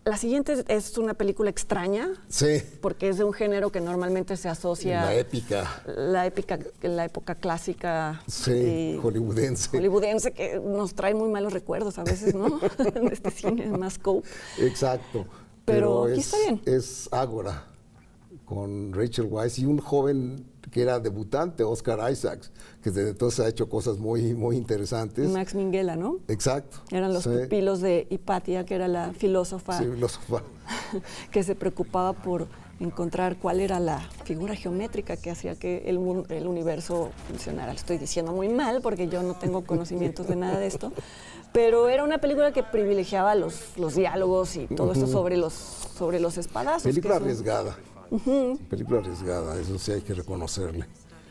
La siguiente es una película extraña. Sí. Porque es de un género que normalmente se asocia... La épica. La época clásica. Sí, hollywoodense. Hollywoodense, que nos trae muy malos recuerdos a veces, ¿no? De este cine más scope. Exacto. Pero aquí está bien. Es Ágora, con Rachel Weisz y un joven que era debutante, Oscar Isaacs, que desde entonces ha hecho cosas muy, muy interesantes. Max Minghella, ¿no? Exacto. Eran los pupilos de Hipatia, que era la filósofa, sí, filósofa que se preocupaba por encontrar cuál era la figura geométrica que hacía que el universo funcionara. Lo estoy diciendo muy mal porque yo no tengo conocimientos de nada de esto, pero era una película que privilegiaba los diálogos y todo esto sobre los espadazos. Película arriesgada. Película arriesgada, eso sí hay que reconocerle.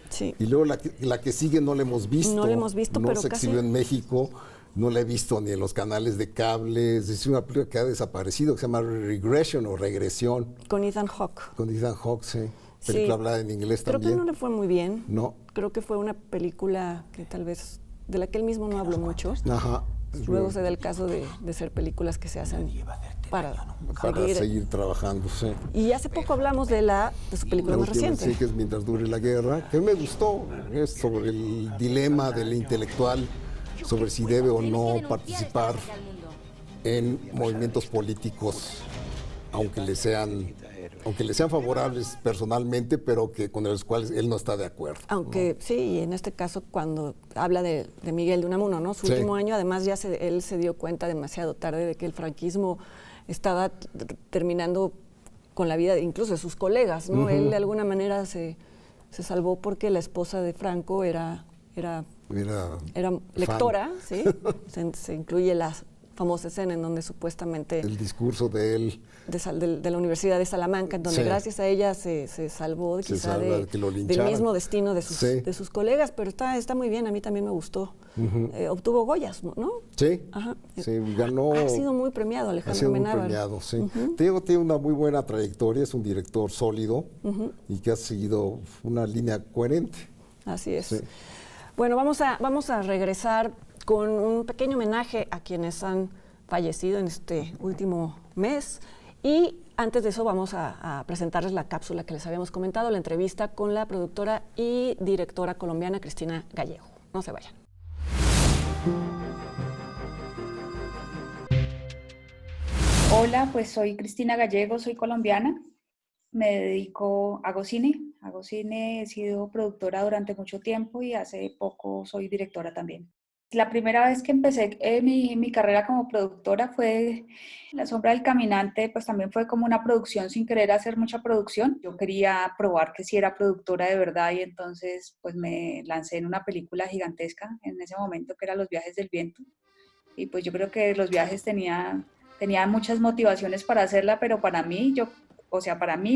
Sí. Y luego la que sigue no la hemos visto. No la hemos visto, no pero se exhibió en México, no la he visto ni en los canales de cable. Es una película que ha desaparecido, que se llama Regression o Regresión. Con Ethan Hawke. Con Ethan Hawke, sí. Película hablada en inglés también. Creo que no le fue muy bien. No. Creo que fue una película que tal vez, de la que él mismo no habló mucho. Ajá. Luego se da el caso de ser películas que se hacen para seguir trabajando, sí. Y hace poco hablamos de su película más reciente. Sí, que es Mientras dure la guerra, que me gustó. Es sobre el dilema del intelectual, sobre si debe o no participar en movimientos políticos, aunque le sean favorables personalmente, pero que con los cuales él no está de acuerdo. Aunque sí, y en este caso cuando habla de Miguel de Unamuno, ¿no? Su último año, además él se dio cuenta demasiado tarde de que el franquismo estaba terminando con la vida incluso de sus colegas, ¿no? Él de alguna manera se salvó porque la esposa de Franco era lectora, ¿sí? Se incluye la famosa escena en donde supuestamente... El discurso de él... De la Universidad de Salamanca, en donde gracias a ella se salvó quizá del mismo destino de sus colegas, pero está muy bien, a mí también me gustó. Obtuvo Goyas, ¿no? Sí, ajá. Sí, ganó... Ha sido muy premiado Alejandro Amenábar. Premiado, sí. Diego tiene una muy buena trayectoria, es un director sólido y que ha seguido una línea coherente. Así es. Sí. Bueno, vamos a regresar con un pequeño homenaje a quienes han fallecido en este último mes. Y antes de eso vamos a presentarles la cápsula que les habíamos comentado, la entrevista con la productora y directora colombiana Cristina Gallego. No se vayan. Hola, pues soy Cristina Gallego, soy colombiana. Hago cine, he sido productora durante mucho tiempo y hace poco soy directora también. La primera vez que empecé mi carrera como productora fue La sombra del caminante, pues también fue como una producción sin querer hacer mucha producción. Yo quería probar que sí era productora de verdad y entonces pues me lancé en una película gigantesca en ese momento que era Los viajes del viento. Y pues yo creo que Los viajes tenía muchas motivaciones para hacerla, pero para mí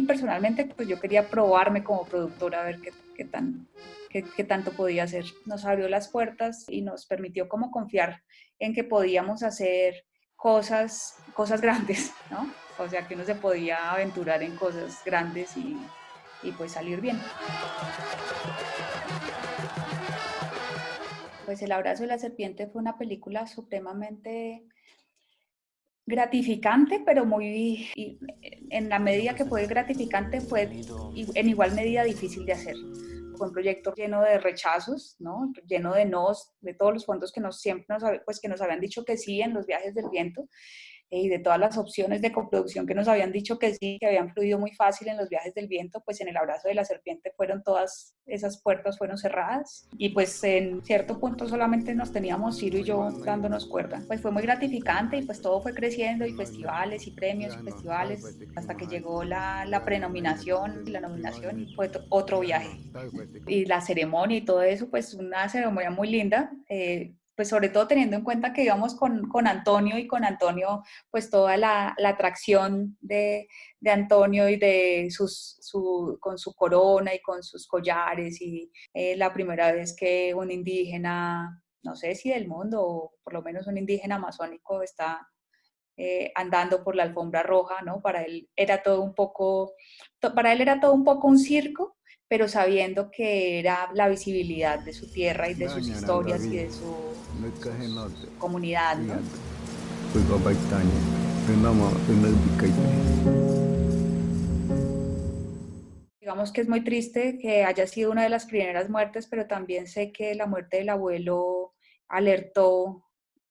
personalmente pues yo quería probarme como productora a ver qué tanto podía hacer. Nos abrió las puertas y nos permitió como confiar en que podíamos hacer cosas grandes, ¿no? O sea, que uno se podía aventurar en cosas grandes y pues salir bien. Pues El abrazo de la serpiente fue una película supremamente gratificante, pero en la medida que fue gratificante, fue en igual medida difícil de hacer. Fue un proyecto lleno de rechazos, ¿no? Lleno de nos, de todos los fondos que que nos habían dicho que sí en los viajes del viento, y de todas las opciones de coproducción que nos habían dicho que sí, que habían fluido muy fácil en los viajes del viento, pues en El abrazo de la serpiente todas esas puertas fueron cerradas, y pues en cierto punto solamente nos teníamos Ciro y yo dándonos cuerda. Pues fue muy gratificante, y pues todo fue creciendo, y festivales y premios y festivales, hasta que llegó la prenominación, la nominación, y fue otro viaje. Y la ceremonia y todo eso, pues una ceremonia muy linda, pues sobre todo teniendo en cuenta que íbamos con Antonio, y con Antonio pues toda la atracción de Antonio, y de con su corona y con sus collares, y la primera vez que un indígena, no sé si del mundo, o por lo menos un indígena amazónico está andando por la alfombra roja, ¿no? Para él era todo un poco un circo, pero sabiendo que era la visibilidad de su tierra y de sus historias y de su comunidad, ¿no? Digamos que es muy triste que haya sido una de las primeras muertes, pero también sé que la muerte del abuelo alertó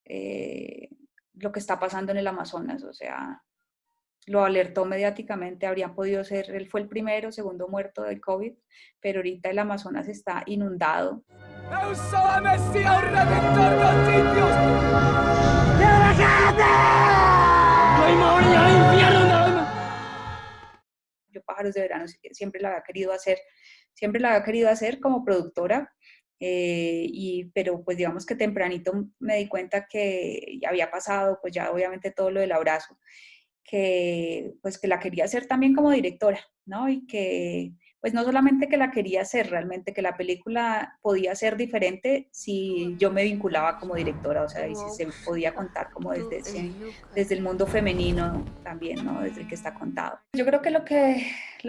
lo que está pasando en el Amazonas, o sea, lo alertó mediáticamente. Él fue el primero, segundo muerto del COVID, pero ahorita el Amazonas está inundado. Yo Pájaros de Verano siempre la había querido hacer como productora, pero pues digamos que tempranito me di cuenta que ya había pasado, pues ya obviamente todo lo del abrazo, que pues que la quería hacer también como directora, ¿no? Y que pues no solamente que la quería hacer, realmente que la película podía ser diferente si yo me vinculaba como directora, o sea, y si se podía contar como desde el mundo femenino también, ¿no? Desde el que está contado. Yo creo que lo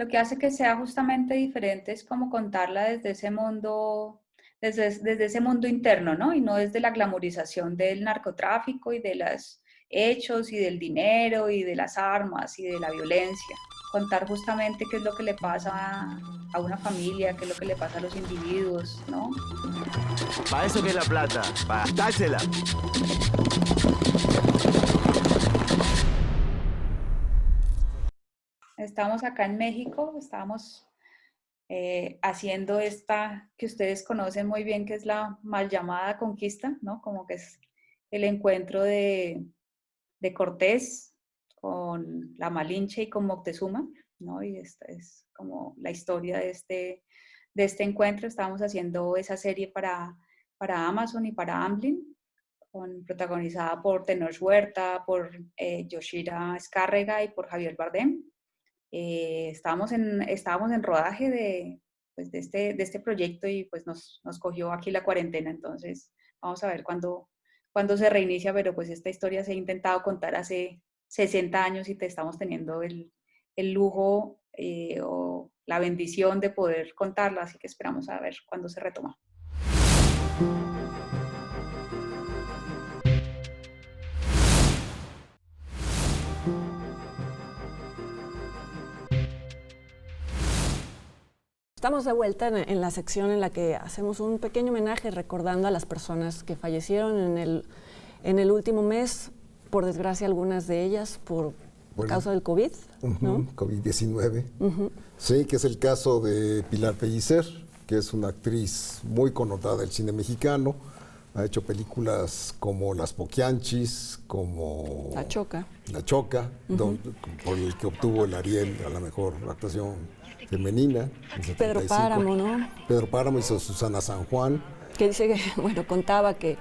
que hace que sea justamente diferente es como contarla desde ese mundo, desde ese mundo interno, ¿no? Y no desde la glamorización del narcotráfico y de los hechos y del dinero y de las armas y de la violencia. Contar justamente qué es lo que le pasa a una familia, qué es lo que le pasa a los individuos, ¿no? Para eso que es la plata, para gastársela. Estamos acá en México, estábamos haciendo esta que ustedes conocen muy bien, que es la mal llamada conquista, ¿no? Como que es el encuentro de Cortés con la Malinche y con Moctezuma, ¿no? Y esta es como la historia de este encuentro. Estábamos haciendo esa serie para Amazon y para Amblin, protagonizada por Tenoch Huerta, por Yoshira Escárrega y por Javier Bardem. Estábamos en rodaje de este proyecto, y pues nos cogió aquí la cuarentena, entonces vamos a ver cuándo se reinicia, pero pues esta historia se ha intentado contar hace 60 años, y estamos teniendo el lujo o la bendición de poder contarla, así que esperamos a ver cuándo se retoma. Estamos de vuelta en la sección en la que hacemos un pequeño homenaje recordando a las personas que fallecieron en el último mes, por desgracia algunas de ellas por causa del COVID, ¿no? COVID-19. Sí, que es el caso de Pilar Pellicer, que es una actriz muy connotada del cine mexicano. Ha hecho películas como Las Poquianchis, como La Choca, por el que obtuvo el Ariel a la mejor actuación femenina. Pedro Páramo, ¿no? Pedro Páramo hizo Susana San Juan. Que dice que, bueno, contaba que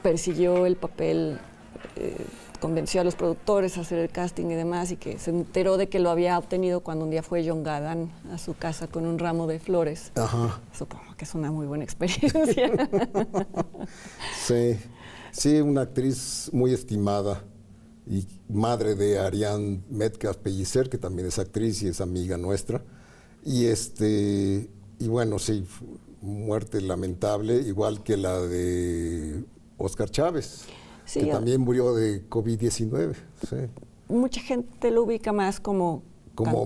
persiguió el papel, convenció a los productores a hacer el casting y demás, y que se enteró de que lo había obtenido cuando un día fue John Gadán a su casa con un ramo de flores. Ajá. Supongo que es una muy buena experiencia. Sí, una actriz muy estimada y madre de Ariane Metcalf Pellicer, que también es actriz y es amiga nuestra. Y bueno, sí, muerte lamentable, igual que la de Óscar Chávez. Sí, que también murió de COVID-19. Sí. Mucha gente lo ubica más como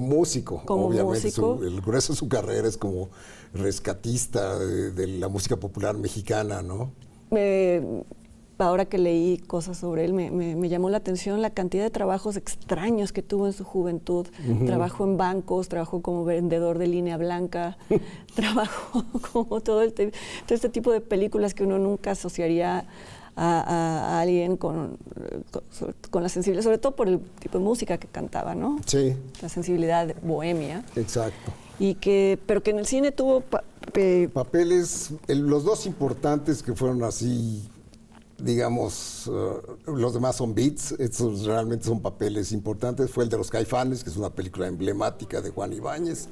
músico, como obviamente. músico. El grueso de su carrera es como rescatista de la música popular mexicana, ¿no? Ahora que leí cosas sobre él, me llamó la atención la cantidad de trabajos extraños que tuvo en su juventud. Trabajó en bancos, trabajó como vendedor de línea blanca, trabajó como todo este tipo de películas que uno nunca asociaría a alguien con la sensibilidad, sobre todo por el tipo de música que cantaba, ¿no? Sí. La sensibilidad bohemia. Exacto. Pero que en el cine tuvo papeles, los dos importantes que fueron así, digamos, los demás son beats, estos realmente son papeles importantes. Fue el de Los Caifanes, que es una película emblemática de Juan Ibáñez,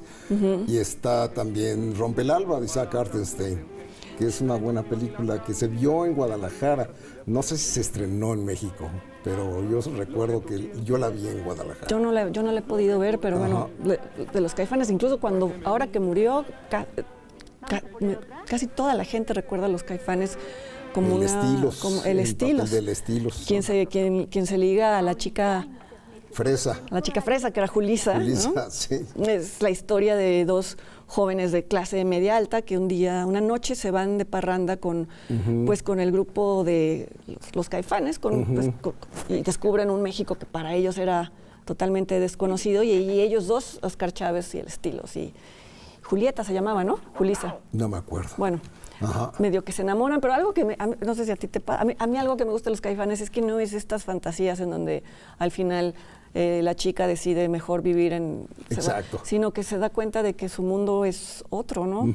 y está también Rompe el Alba, de Isaac Artenstein, que es una buena película que se vio en Guadalajara. No sé si se estrenó en México, pero yo recuerdo que yo la vi en Guadalajara. Yo no la he podido ver, pero bueno, de Los Caifanes, incluso ahora que murió, casi toda la gente recuerda a Los Caifanes como el Estilos. Del Estilos. Quien se liga a la chica Fresa. La chica fresa, que era Julissa. Julissa, ¿no? sí. Es la historia de dos jóvenes de clase media alta que una noche se van de parranda con el grupo de los Caifanes, y descubren un México que para ellos era totalmente desconocido, y ellos dos, Oscar Chávez y el Estilos, y Julieta se llamaba, ¿no? Julissa. No me acuerdo. Bueno, medio que se enamoran, pero algo que no sé si a ti te pasa, a mí algo que me gusta de los Caifanes es que no es estas fantasías en donde al final la chica decide mejor vivir Exacto. sino que se da cuenta de que su mundo es otro, ¿no?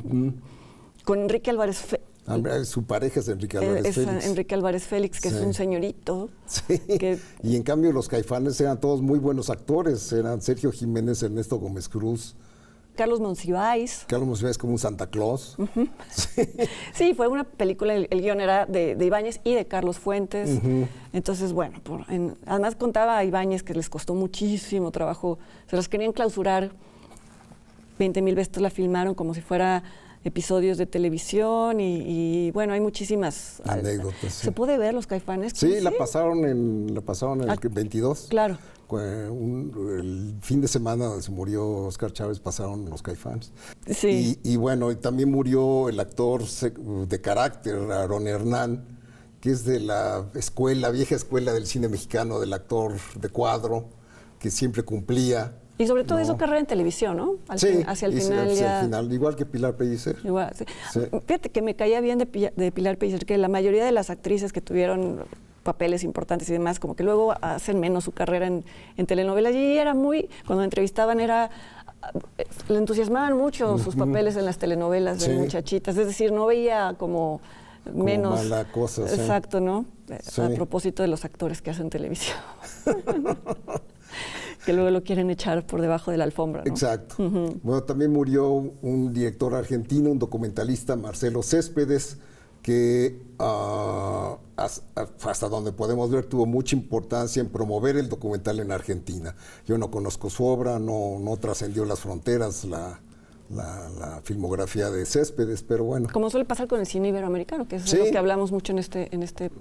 Con Enrique Álvarez su pareja es Enrique Álvarez Félix. Enrique Álvarez Félix, que es un señorito. Sí. Y en cambio los Caifanes eran todos muy buenos actores. Eran Sergio Jiménez, Ernesto Gómez Cruz. Carlos Monsiváis. Carlos Monsiváis como un Santa Claus. Sí, fue una película, el guión era de Ibáñez y de Carlos Fuentes. Entonces, bueno, además contaba a Ibáñez que les costó muchísimo trabajo. Se los querían clausurar 20,000 veces, la filmaron como si fuera episodios de televisión y bueno, hay muchísimas anécdotas. ¿Se puede ver Los Caifanes? Sí, la pasaron en el 22. Claro. El fin de semana donde se murió Oscar Chávez pasaron Los Caifanes. Sí. Y bueno, también murió el actor de carácter, Aarón Hernán, que es de la vieja escuela del cine mexicano, del actor de cuadro, que siempre cumplía. Y sobre todo hizo carrera en televisión, ¿no? Hacia el final, igual que Pilar Pellicer. Igual, sí. Fíjate que me caía bien de Pilar Pellicer, que la mayoría de las actrices que tuvieron papeles importantes y demás, como que luego hacen menos su carrera en telenovelas, y era cuando entrevistaban le entusiasmaban mucho sus papeles en las telenovelas de muchachitas, es decir, no veía como menos mala cosa. Exacto, ¿no? A propósito de los actores que hacen televisión. Que luego lo quieren echar por debajo de la alfombra, ¿no? Exacto. Bueno, también murió un director argentino, un documentalista, Marcelo Céspedes, que hasta donde podemos ver tuvo mucha importancia en promover el documental en Argentina. Yo no conozco su obra, no trascendió las fronteras la filmografía de Céspedes, pero bueno. Como suele pasar con el cine iberoamericano, que es de lo que hablamos mucho en este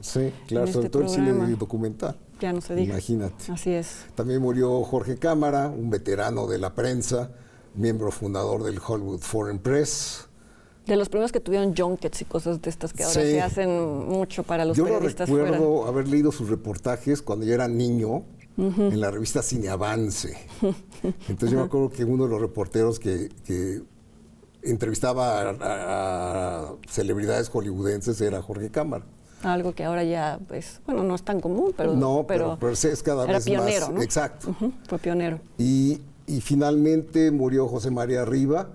Sí, claro, sobre todo el cine documental. Ya no se diga. Imagínate. Así es. También murió Jorge Cámara, un veterano de la prensa, miembro fundador del Hollywood Foreign Press. De los primeros que tuvieron junkets y cosas de estas que ahora se hacen mucho para los periodistas fuera. Yo recuerdo haber leído sus reportajes cuando yo era niño, en la revista Cine Avance. Entonces yo me acuerdo que uno de los reporteros que entrevistaba a celebridades hollywoodenses era Jorge Cámara. Algo que ahora ya, no es tan común, pero... No, pero es cada vez pionero, más... ¿no? Exacto. Fue pionero. Y finalmente murió José María Riva,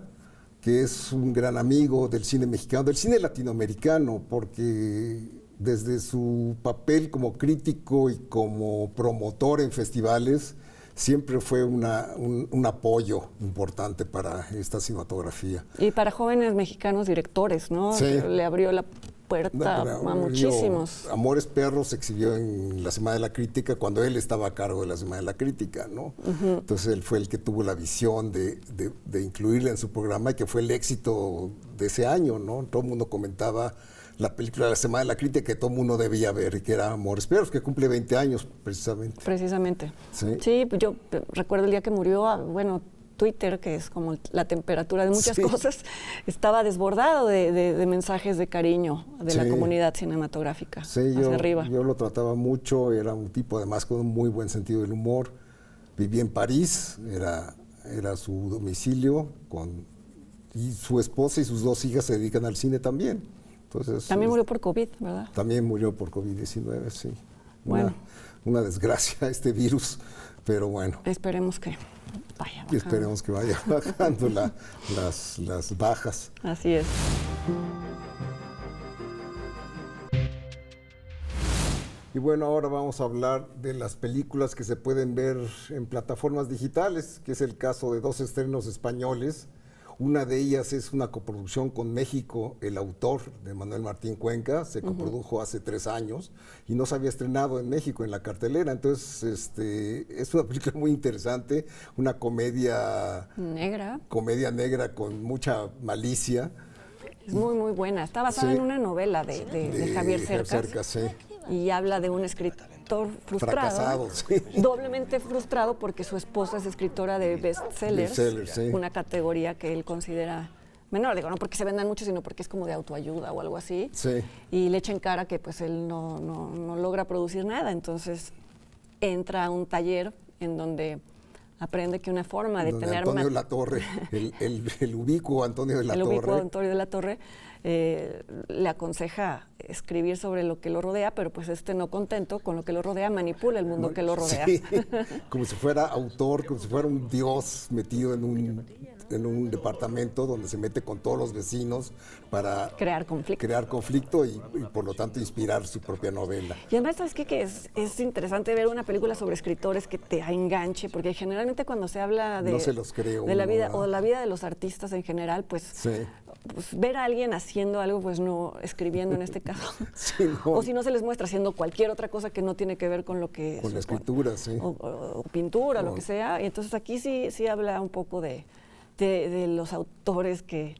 que es un gran amigo del cine mexicano, del cine latinoamericano, porque desde su papel como crítico y como promotor en festivales, siempre fue un apoyo importante para esta cinematografía. Y para jóvenes mexicanos directores, ¿no? Sí. Le abrió la puerta a muchísimos. Amores Perros se exhibió en la Semana de la Crítica cuando él estaba a cargo de la Semana de la Crítica, ¿no? Entonces él fue el que tuvo la visión de incluirla en su programa y que fue el éxito de ese año, ¿no? Todo el mundo comentaba la película de la Semana de la Crítica que todo el mundo debía ver, y que era Amores Perros, que cumple 20 años precisamente. Precisamente. Sí. Sí, yo recuerdo el día que murió, bueno, Twitter, que es como la temperatura de muchas cosas, estaba desbordado de mensajes de cariño de la comunidad cinematográfica. Sí, hacia arriba. Yo lo trataba mucho, era un tipo además con un muy buen sentido del humor. Vivía en París, era su domicilio, y su esposa y sus 2 hijas se dedican al cine también. Entonces, También murió por COVID, ¿verdad? También murió por COVID-19, sí. Bueno. Una desgracia este virus, pero bueno. Esperemos que vaya bajando. Esperemos que vaya bajando las bajas. Así es. Y bueno, ahora vamos a hablar de las películas que se pueden ver en plataformas digitales, que es el caso de 2 estrenos españoles. Una de ellas es una coproducción con México, El Autor, de Manuel Martín Cuenca. Se coprodujo hace 3 años y no se había estrenado en México en la cartelera. Entonces, es una película muy interesante, una comedia negra con mucha malicia. Es muy, muy buena. Está basada en una novela de Javier Cercas. Sí. Y habla de un escritor frustrado, doblemente frustrado porque su esposa es escritora de bestsellers, una categoría que él considera menor, digo, no porque se vendan mucho, sino porque es como de autoayuda o algo así, y le echa en cara que pues él no logra producir nada, entonces entra a un taller en donde aprende que una forma de tener... Antonio de la Torre, el ubicuo Antonio de la Torre. El ubicuo Antonio de la Torre le aconseja escribir sobre lo que lo rodea, pero pues no contento con lo que lo rodea, manipula el mundo que lo rodea. Sí, como si fuera autor, como si fuera un dios metido en un departamento donde se mete con todos los vecinos para crear conflicto y por lo tanto inspirar su propia novela. Y además, ¿sabes qué? Que es interesante ver una película sobre escritores que te enganche, porque generalmente cuando se habla de, no se los creo, de la vida o la vida de los artistas en general, pues ver a alguien haciendo algo, pues no escribiendo en este caso, o si no se les muestra haciendo cualquier otra cosa que no tiene que ver con lo que... Con la escritura, o pintura, lo que sea. Y entonces aquí sí habla un poco de los autores que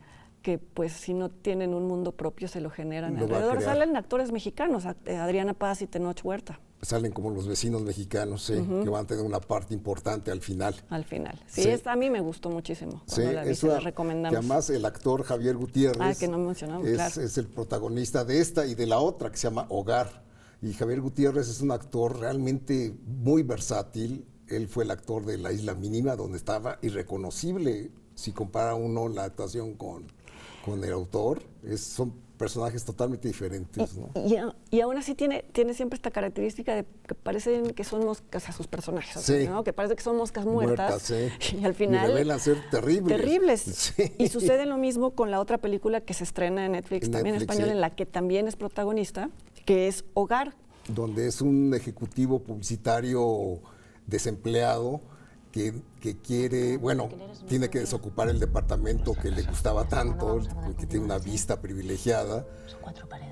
pues si no tienen un mundo propio se lo generan alrededor. Salen actores mexicanos, Adriana Paz y Tenoch Huerta. Salen como los vecinos mexicanos, que van a tener una parte importante al final. Al final. Sí. A mí me gustó muchísimo cuando la vi, se la recomendamos. Que además el actor Javier Gutiérrez que no mencionamos, es el protagonista de esta y de la otra que se llama Hogar. Y Javier Gutiérrez es un actor realmente muy versátil. Él fue el actor de La Isla Mínima, donde estaba irreconocible si compara uno la actuación con el autor. Son personajes totalmente diferentes, ¿no? Y aún así tiene siempre esta característica de que parecen que son moscas a sus personajes, ¿no? Que parece que son moscas muertas y al final revelan ser terribles. Y sucede lo mismo con la otra película que se estrena en Netflix también en español, en la que también es protagonista, que es Hogar. Donde es un ejecutivo publicitario desempleado que quiere, tiene que desocupar el departamento que le gustaba tanto, que tiene una vista privilegiada,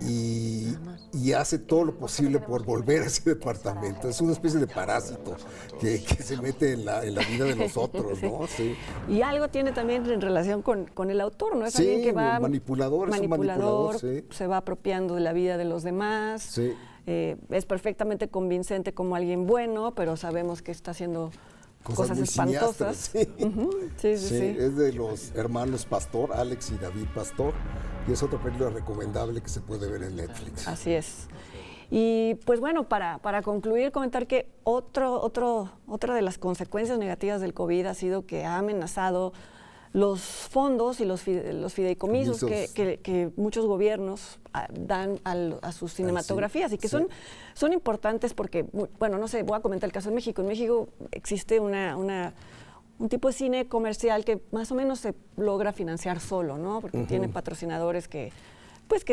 y hace todo lo posible por volver a ese departamento. Es una especie de parásito que se mete en la vida de los otros, ¿no? Sí. Y algo tiene también en relación con el autor, ¿no? Es alguien que va... manipulador, se va apropiando de la vida de los demás. Sí. Es perfectamente convincente como alguien bueno, pero sabemos que está haciendo cosas espantosas. Sí, es de los hermanos Pastor, Alex y David Pastor, y es otra película recomendable que se puede ver en Netflix. Así es. Y pues bueno, para concluir, comentar que otra de las consecuencias negativas del COVID ha sido que ha amenazado los fondos y los fideicomisos que muchos gobiernos dan a sus cinematografías y que son importantes porque, no sé, voy a comentar el caso de México. En México existe un tipo de cine comercial que más o menos se logra financiar solo, ¿no? Porque tiene patrocinadores que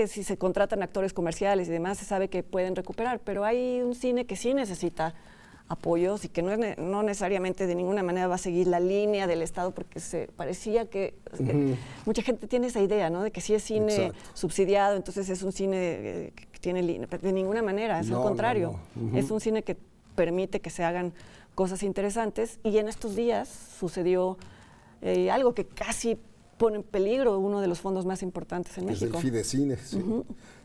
si se contratan actores comerciales y demás se sabe que pueden recuperar, pero hay un cine que sí necesita apoyos y que no necesariamente de ninguna manera va a seguir la línea del Estado, porque parecía que mucha gente tiene esa idea, ¿no? De que si es cine subsidiado, entonces es un cine que tiene línea. De ninguna manera, es al contrario. Es un cine que permite que se hagan cosas interesantes, y en estos días sucedió algo que casi pone en peligro uno de los fondos más importantes en Es México. el Fidecine, sí,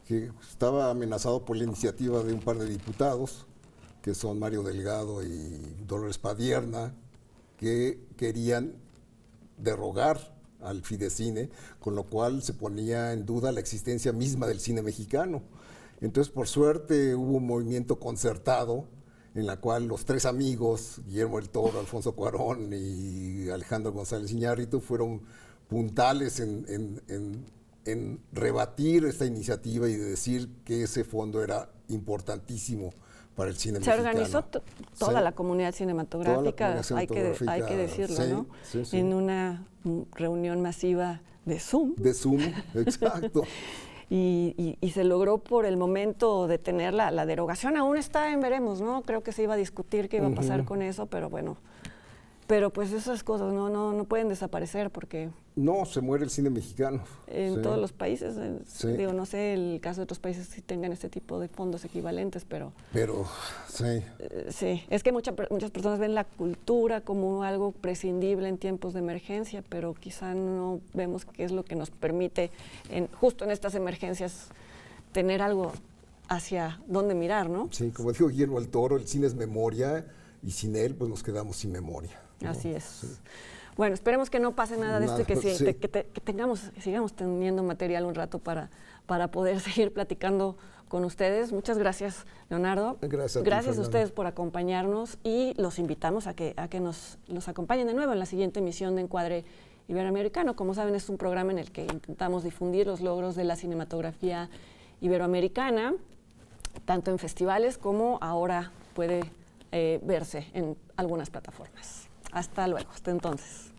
que estaba amenazado por la iniciativa de un par de diputados, que son Mario Delgado y Dolores Padierna, que querían derogar al Fidecine, con lo cual se ponía en duda la existencia misma del cine mexicano. Entonces, por suerte, hubo un movimiento concertado en la cual los tres amigos, Guillermo del Toro, Alfonso Cuarón y Alejandro González Iñárritu, fueron puntales en rebatir esta iniciativa y de decir que ese fondo era importantísimo para el cine mexicano. Se organizó toda la comunidad cinematográfica, hay que decirlo, sí, ¿no? Sí, sí. En una reunión masiva de Zoom. De Zoom, exacto. Y se logró por el momento detener la derogación. Aún está en veremos, ¿no? Creo que se iba a discutir qué iba a pasar con eso, pero bueno. Pero pues esas cosas no pueden desaparecer porque... No, se muere el cine mexicano. En todos los países, Sí. no sé el caso de otros países si tengan este tipo de fondos equivalentes, pero sí. Sí, es que muchas personas ven la cultura como algo prescindible en tiempos de emergencia, pero quizá no vemos qué es lo que nos permite, justo en estas emergencias, tener algo hacia dónde mirar, ¿no? Sí, como dijo Guillermo del Toro, el cine es memoria y sin él pues nos quedamos sin memoria, ¿no? Así es. Sí. Bueno, esperemos que no pase nada de esto y que, Sí. sigamos teniendo material un rato para poder seguir platicando con ustedes. Muchas gracias, Leonardo. Gracias a ti, Gracias a Fernanda. ustedes por acompañarnos y los invitamos a que nos acompañen de nuevo en la siguiente emisión de Encuadre Iberoamericano. Como saben, es un programa en el que intentamos difundir los logros de la cinematografía iberoamericana, tanto en festivales como ahora puede verse en algunas plataformas. Hasta luego, hasta entonces.